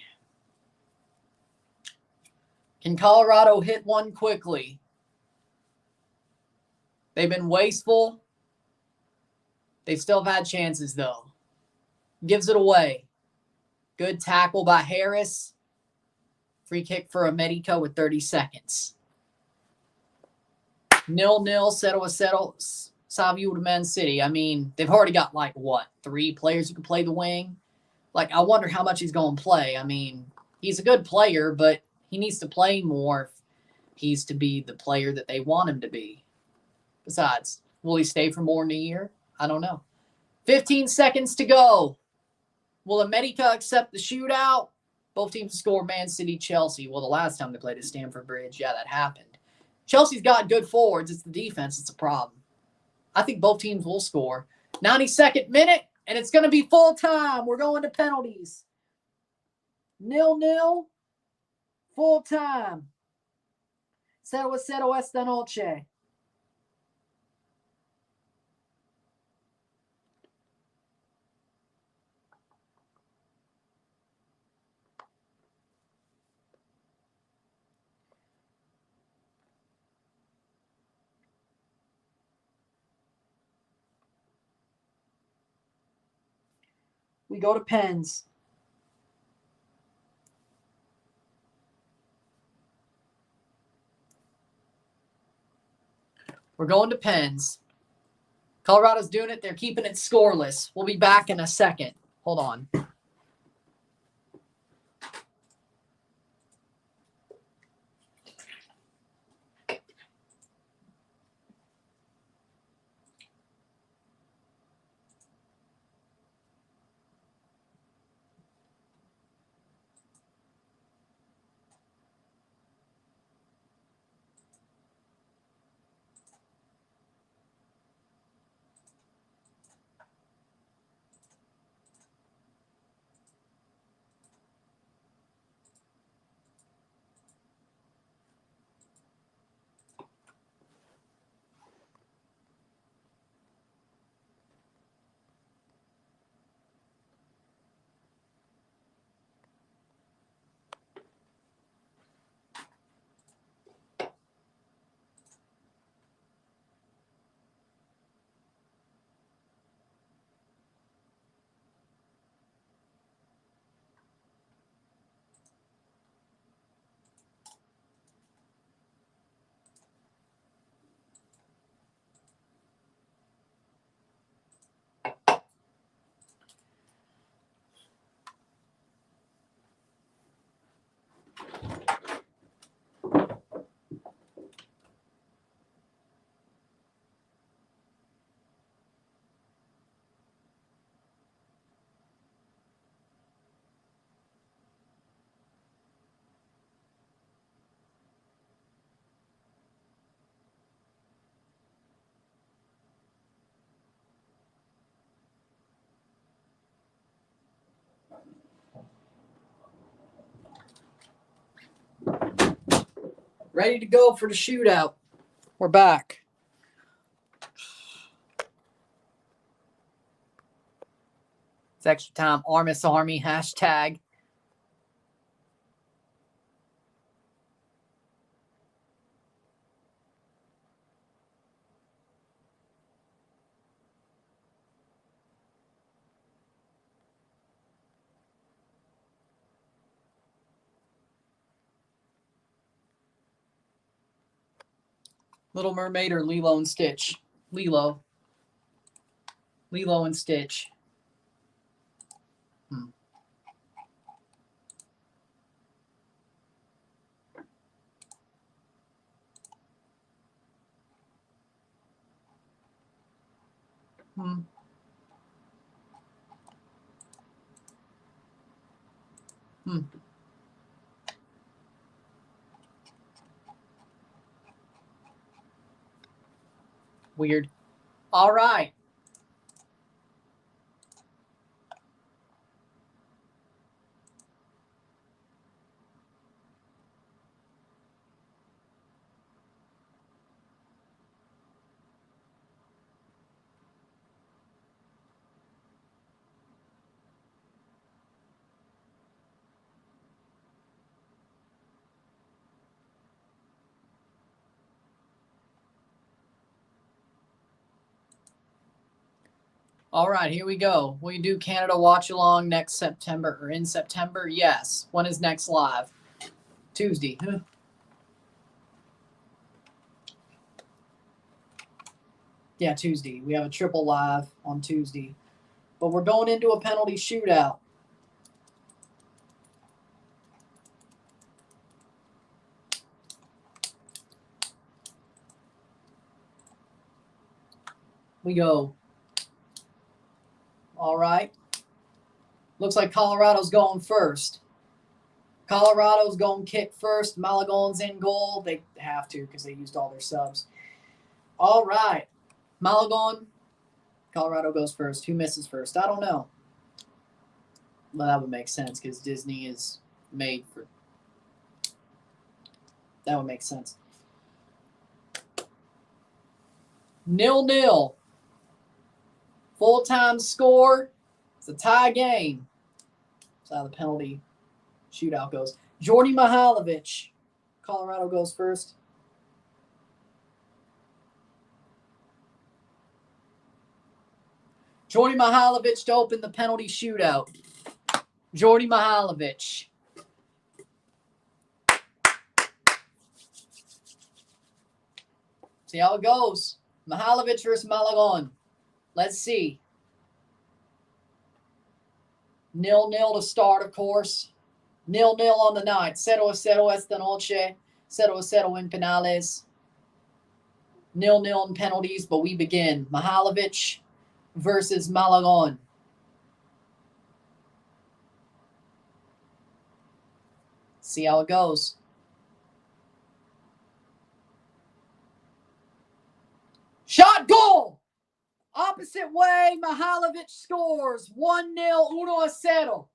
Can Colorado hit one quickly? They've been wasteful. They still have had chances, though. Gives it away. Good tackle by Harris. Free kick for America with 30 seconds. 0-0, settle. Savio to Man City. I mean, they've already got, 3 players who can play the wing? I wonder how much he's going to play. I mean, he's a good player, but he needs to play more. he's to be the player that they want him to be. Besides, will he stay for more than a year? I don't know. 15 seconds to go. Will América accept the shootout? Both teams score Man City, Chelsea. Well, the last time they played at Stamford Bridge, yeah, that happened. Chelsea's got good forwards. It's the defense that's a problem. I think both teams will score. 92nd minute, and it's going to be full time. We're going to penalties. 0-0, full time. 0-0 esta noche. We go to pens. We're going to pens. Colorado's doing it. They're keeping it scoreless. We'll be back in a second. Hold on. Ready to go for the shootout. We're back. It's extra time. Armis Army hashtag. Little Mermaid or Lilo and Stitch? Lilo. Lilo and Stitch. Weird. All right. All right, here we go. Will you do Canada Watchalong next September or in September? Yes. When is next live? Tuesday. Huh? Yeah, Tuesday. We have a triple live on Tuesday. But we're going into a penalty shootout. we go. All right. Looks like Colorado's going first. Colorado's going kick first. Malagon's in goal. They have to because they used all their subs. All right. Malagon. Colorado goes first. Who misses first? I don't know. Well, that would make sense because Disney is made for... That would make sense. 0-0. Full-time score. It's a tie game. That's how the penalty shootout goes. Jordy Mihailovic. Colorado goes first. Jordy Mihailovic to open the penalty shootout. Jordy Mihailovic. See how it goes. Mihailovic versus Malagon. Let's see. 0-0 to start, of course. 0-0 on the night. 0-0 esta noche. 0-0 in penales. 0-0 in penalties, but we begin. Mihailovic versus Malagon. See how it goes. Shot, goal! Opposite way, Mihailovic scores. 1-0, 1-0.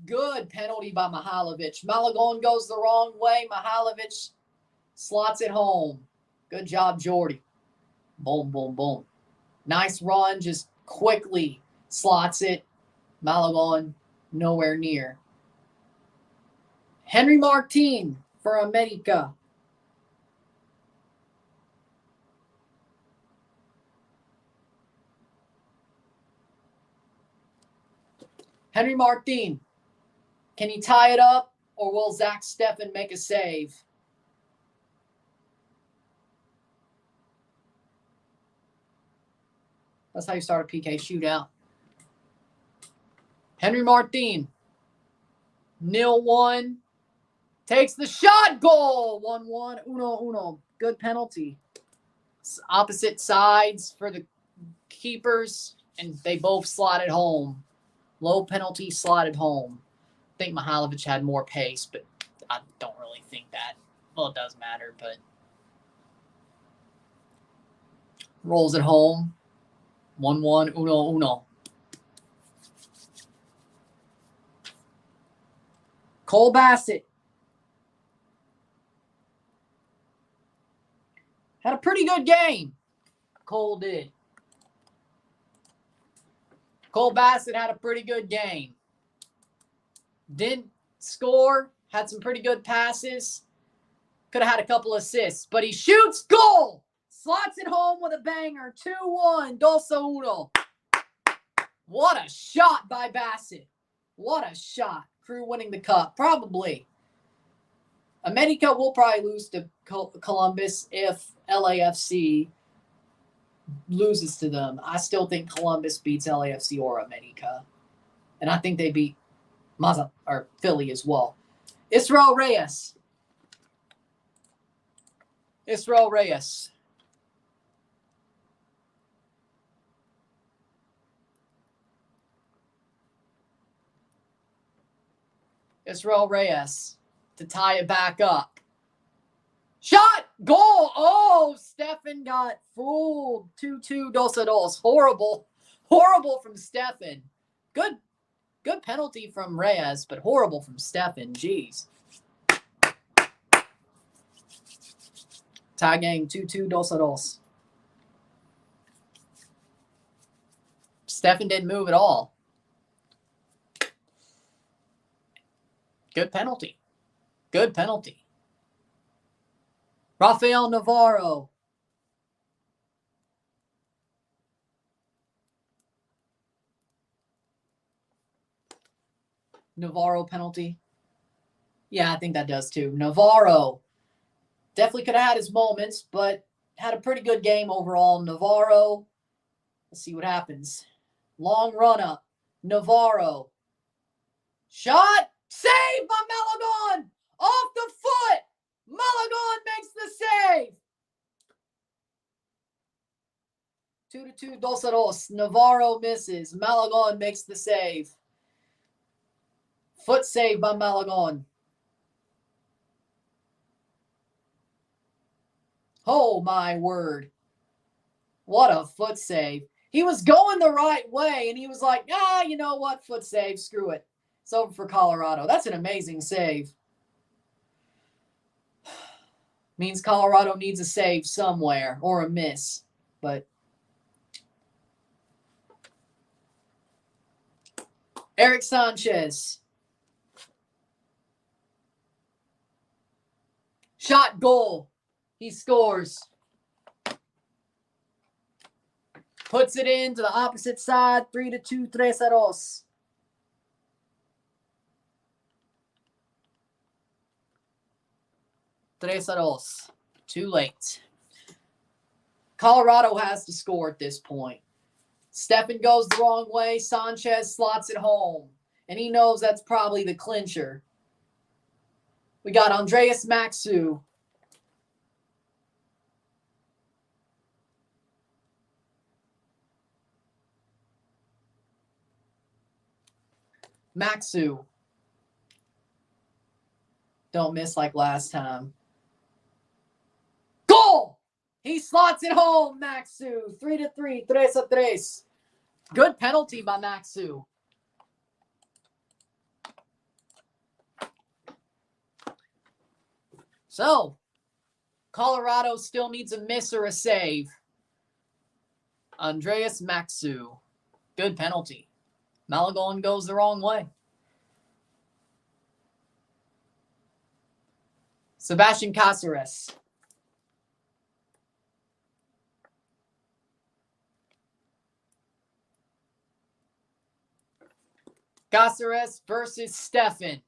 Good penalty by Mihailovic. Malagon goes the wrong way. Mihailovic slots it home. Good job, Jordy. Boom, boom, boom. Nice run, just quickly slots it. Malagon nowhere near. Henry Martin for America. Henry Martin. Can he tie it up, or will Zach Steffen make a save? That's how you start a PK shootout. Henry Martin. 0-1. Takes the shot. Goal. 1-1. 1-1. Good penalty. Opposite sides for the keepers, and they both slotted home. Low penalty, slotted home. I think Mihailovic had more pace, but I don't really think that. Well, it does matter, but rolls it home. 1-1, 1-1. Cole Bassett. Had a pretty good game. Cole did. Cole Bassett had a pretty good game. Didn't score. Had some pretty good passes. Could have had a couple assists. But he shoots. Goal! Slots it home with a banger. 2-1. 2-1. What a shot by Bassett. What a shot. Crew winning the cup. Probably. America will probably lose to Columbus if LAFC loses to them. I still think Columbus beats LAFC or America. And I think they beat Philly as well. Israel Reyes. Israel Reyes. Israel Reyes to tie it back up. Shot! Goal! Oh, Steffen got fooled. 2-2, 2-2. Horrible. Horrible from Steffen. Good penalty from Reyes, but horrible from Steffen. Jeez. Tie game 2-2, 2-2. Steffen didn't move at all. Good penalty. Good penalty. Rafael Navarro. Navarro penalty. Yeah, I think that does too. Navarro. Definitely could have had his moments, but had a pretty good game overall. Navarro. Let's see what happens. Long run up. Navarro. Shot. Save by Malagon. Off the foot. Malagon makes the save. 2, 2-2. Navarro misses. Malagon makes the save. Foot save by Malagon. Oh, my word. What a foot save. He was going the right way, and he was like, you know what? Foot save. Screw it. It's over for Colorado. That's an amazing save. Means Colorado needs a save somewhere or a miss. But Eric Sanchez. Shot goal. He scores. Puts it in to the opposite side. 3-2, 3-2. Too late. Colorado has to score at this point. Steffen goes the wrong way. Sanchez slots it home. And he knows that's probably the clincher. We got Andreas Maxu. Maxu. Don't miss like last time. Goal! He slots it home, Maxu. 3-3, 3-3. Good penalty by Maxu. So, Colorado still needs a miss or a save. Andreas Maxu. Good penalty. Malagon goes the wrong way. Sebastian Cáceres. Cáceres versus Steffen.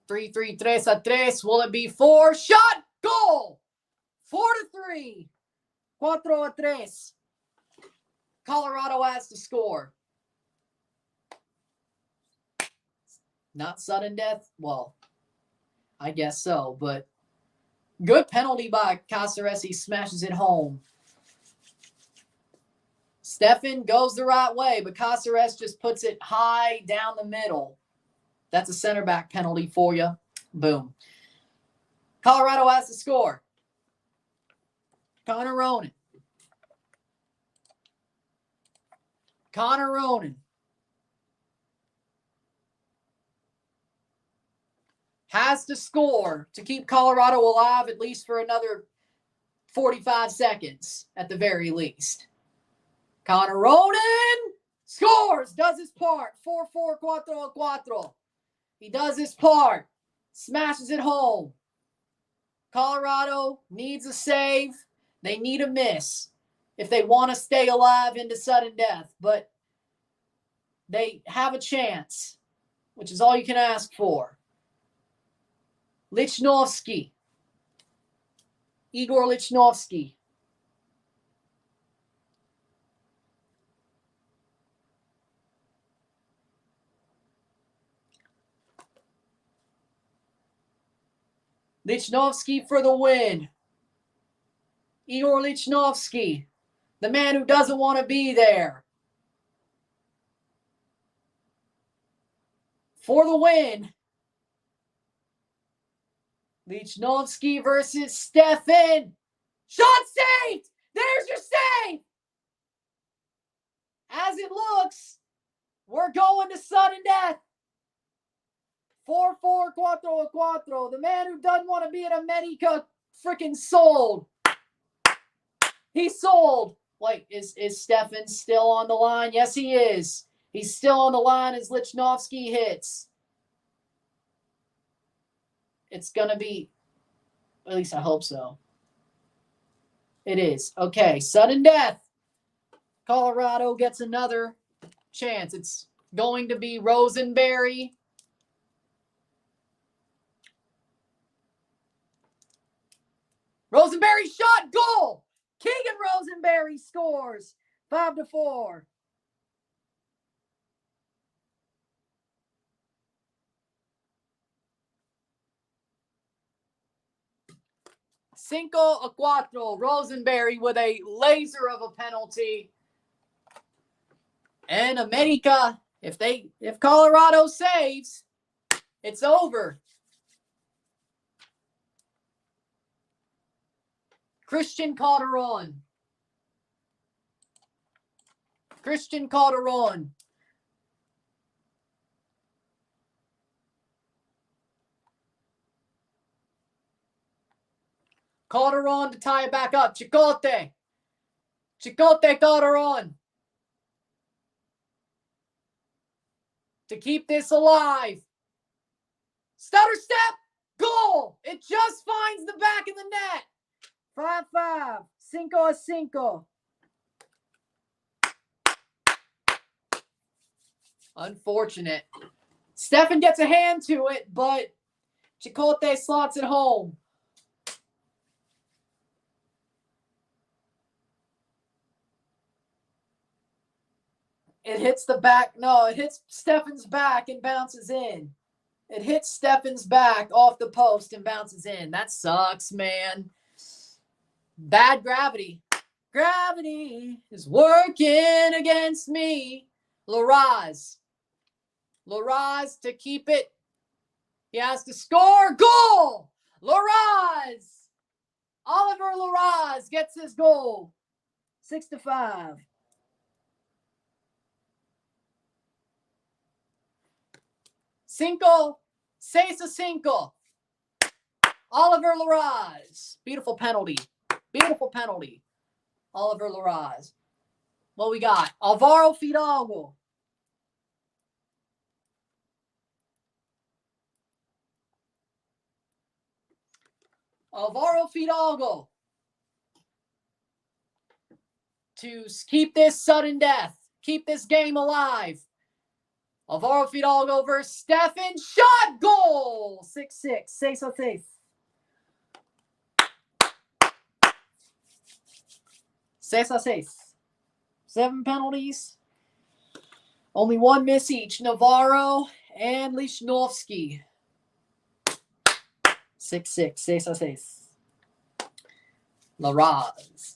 3-3, 3-3. Will it be 4? Shot! Goal! 4-3. 4-3. Colorado has to score. Not sudden death? Well, I guess so, but good penalty by Cáceres. He smashes it home. Steffen goes the right way, but Cáceres just puts it high down the middle. That's a center back penalty for you. Boom. Colorado has to score. Connor Ronan. Connor Ronan. Has to score to keep Colorado alive at least for another 45 seconds at the very least. Connor Ronan scores, does his part. 4-4, 4-4. He does his part. Smashes it home. Colorado needs a save. They need a miss if they want to stay alive into sudden death. But they have a chance, which is all you can ask for. Lichnowsky. Igor Lichnowsky. Lichnowsky for the win. Igor Lichnowsky, the man who doesn't want to be there. For the win. Lichnowsky versus Steffen. Shot saved! There's your save! As it looks, we're going to sudden death. 4-4, 4-4. The man who doesn't want to be at America freaking sold. He sold. Wait, is Steffen still on the line? Yes, he is. He's still on the line as Lichnowsky hits. It's going to be, at least I hope so. It is. Okay, sudden death. Colorado gets another chance. It's going to be Rosenberry. Rosenberry shot, goal! Keegan Rosenberry scores. 5-4. 5-4. Rosenberry with a laser of a penalty. And America, if Colorado saves, it's over. Christian Calderon. Calderon to tie it back up. Chicote Calderon. To keep this alive. Stutter step. Goal. It just finds the back of the net. 5-5. 5-5. Unfortunate. Stefan gets a hand to it, but Chicote slots it home. It hits the back. No, it hits Stefan's back and bounces in. It hits Stefan's back off the post and bounces in. That sucks, man. Bad gravity. Gravity is working against me. Larraz to keep it. He has to score. Goal! Larraz! Oliver Larraz gets his goal. 6-5. 6-5. Oliver Larraz. Beautiful penalty. Oliver Larraz. What we got? Alvaro Fidalgo. To keep this sudden death. Keep this game alive. Alvaro Fidalgo versus Stefan. Shot! Goal! 6-6. 6-6. 6-6. 7 penalties. Only 1 miss each. Navarro and Lichnowsky. 6-6. 6-6. Larraz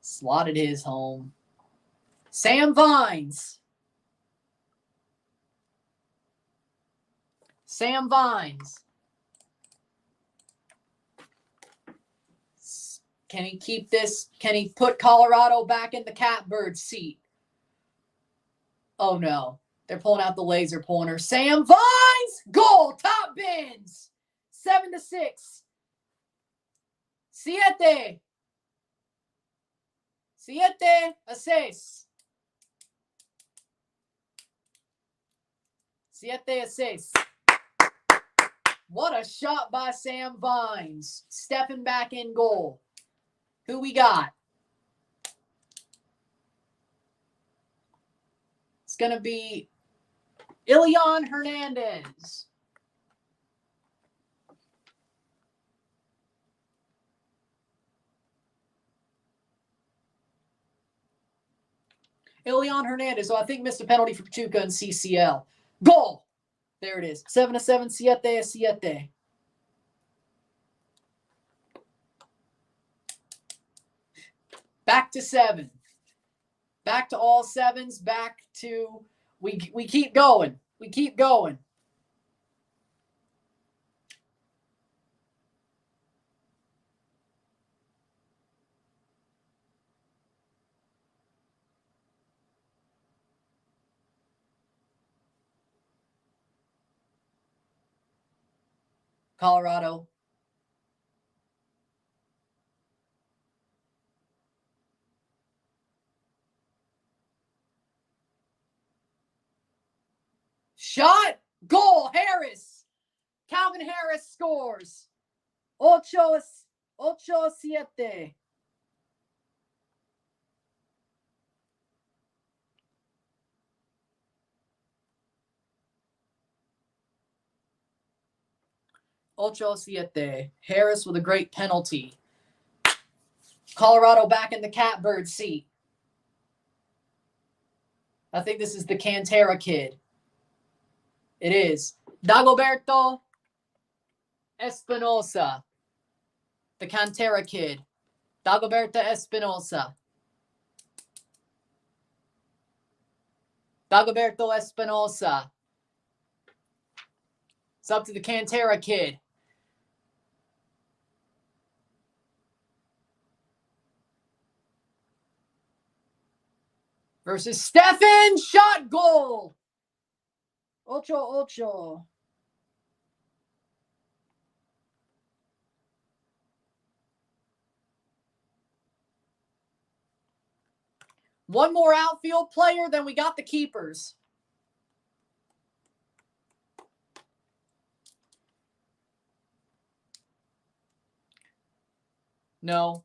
slotted his home. Sam Vines. Can he keep this? Can he put Colorado back in the catbird seat? Oh, no. They're pulling out the laser pointer. Sam Vines! Goal! Top bins! 7-6. 7-6. 7-6. What a shot by Sam Vines. Stepping back in goal. Who we got? It's going to be Ilian Hernandez. So I think missed a penalty for Pachuca and CCL. Goal! There it is. 7-7. 7-7. Back to 7. Back to all 7s. Back to we keep going. Colorado. Shot. Goal. Harris. Calvin Harris scores. 8-7. Harris with a great penalty. Colorado back in the catbird seat. I think this is the Cantera kid. It is. Dagoberto Espinosa. The Cantera kid. Dagoberto Espinosa. Dagoberto Espinosa. It's up to the Cantera kid. Versus Stefan. Shot goal. 8-8. One more outfield player, then we got the keepers. No.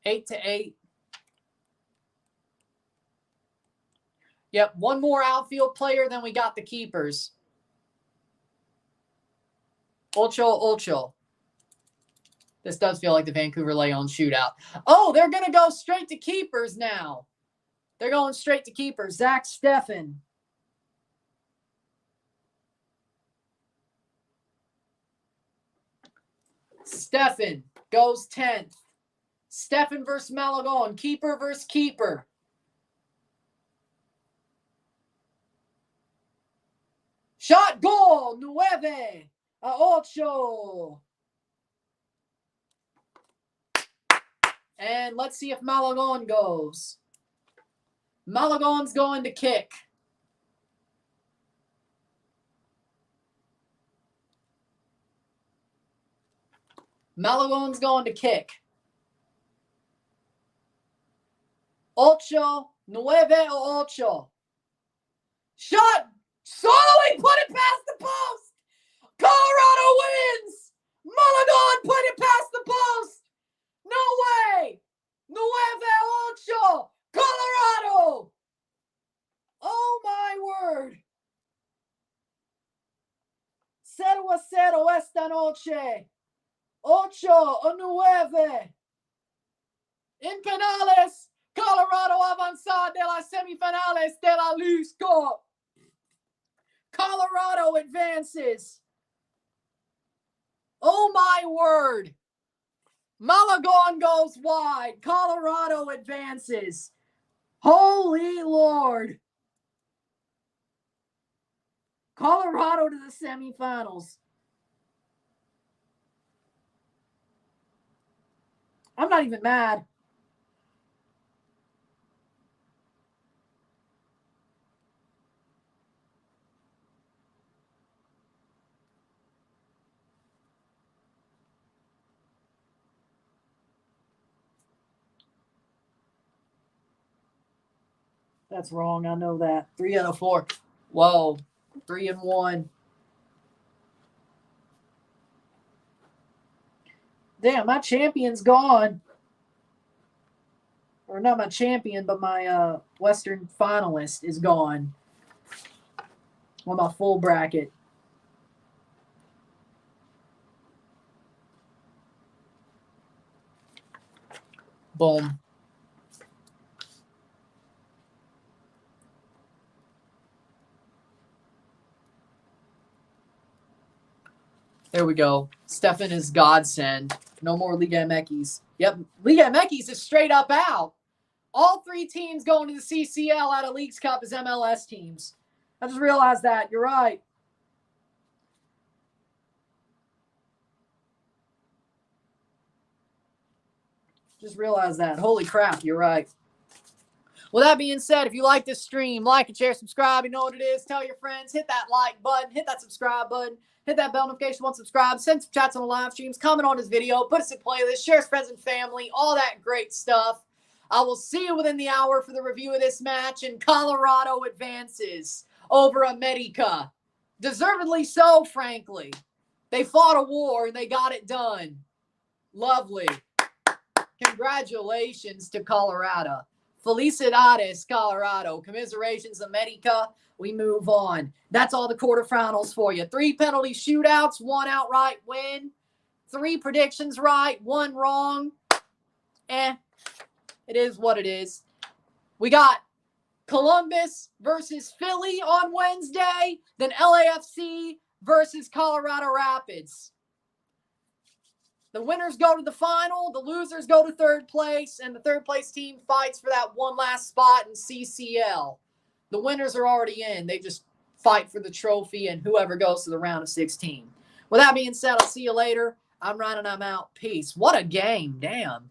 8-8. Yep, one more outfield player, then we got the keepers. 8-8. This does feel like the Vancouver Leon shootout. Oh, they're going to go straight to keepers now. They're going straight to keepers. Zach Steffen. Steffen goes 10th. Steffen versus Malagon. Keeper versus keeper. Shot goal. 9-8. And let's see if Malagon goes. Malagon's going to kick. Malagon's going to kick. 8-9-8. Shot. Solo, he put it past the post. Colorado wins. Malagon put it past the post. No way. 9-8. Colorado. Oh, my word. 0-0 esta noche. 8-9. En penales, Colorado avanza de las semifinales de la Leagues Cup. Colorado advances. Oh, my word. Malagon goes wide. Colorado advances. Holy Lord. Colorado to the semifinals. I'm not even mad. That's wrong. I know that. 3 out of 4. Whoa. 3-1. Damn, my champion's gone. Or not my champion, but my Western finalist is gone. On my full bracket. Boom. There we go. Stefan is godsend. No more Liga MX. Yep, Liga MX is straight up out. All 3 teams going to the CCL out of Leagues Cup as MLS teams. I just realized that. You're right. Just realized that. Holy crap, you're right. With that being said, if you like this stream, like and share, subscribe. You know what it is. Tell your friends. Hit that like button. Hit that subscribe button. Hit that bell notification once subscribed. Send some chats on the live streams. Comment on this video. Put us in playlist. Share with friends and family. All that great stuff. I will see you within the hour for the review of this match. And Colorado advances over America. Deservedly so, frankly. They fought a war and they got it done. Lovely. Congratulations to Colorado. Felicidades, Colorado. Commiserations, America. We move on. That's all the quarterfinals for you. 3 penalty shootouts, 1 outright win. 3 predictions right, 1 wrong. It is what it is. We got Columbus versus Philly on Wednesday. Then LAFC versus Colorado Rapids. The winners go to the final, the losers go to third place, and the third place team fights for that one last spot in CCL. The winners are already in. They just fight for the trophy and whoever goes to the round of 16. With that being said, I'll see you later. I'm Ryan and I'm out. Peace. What a game. Damn.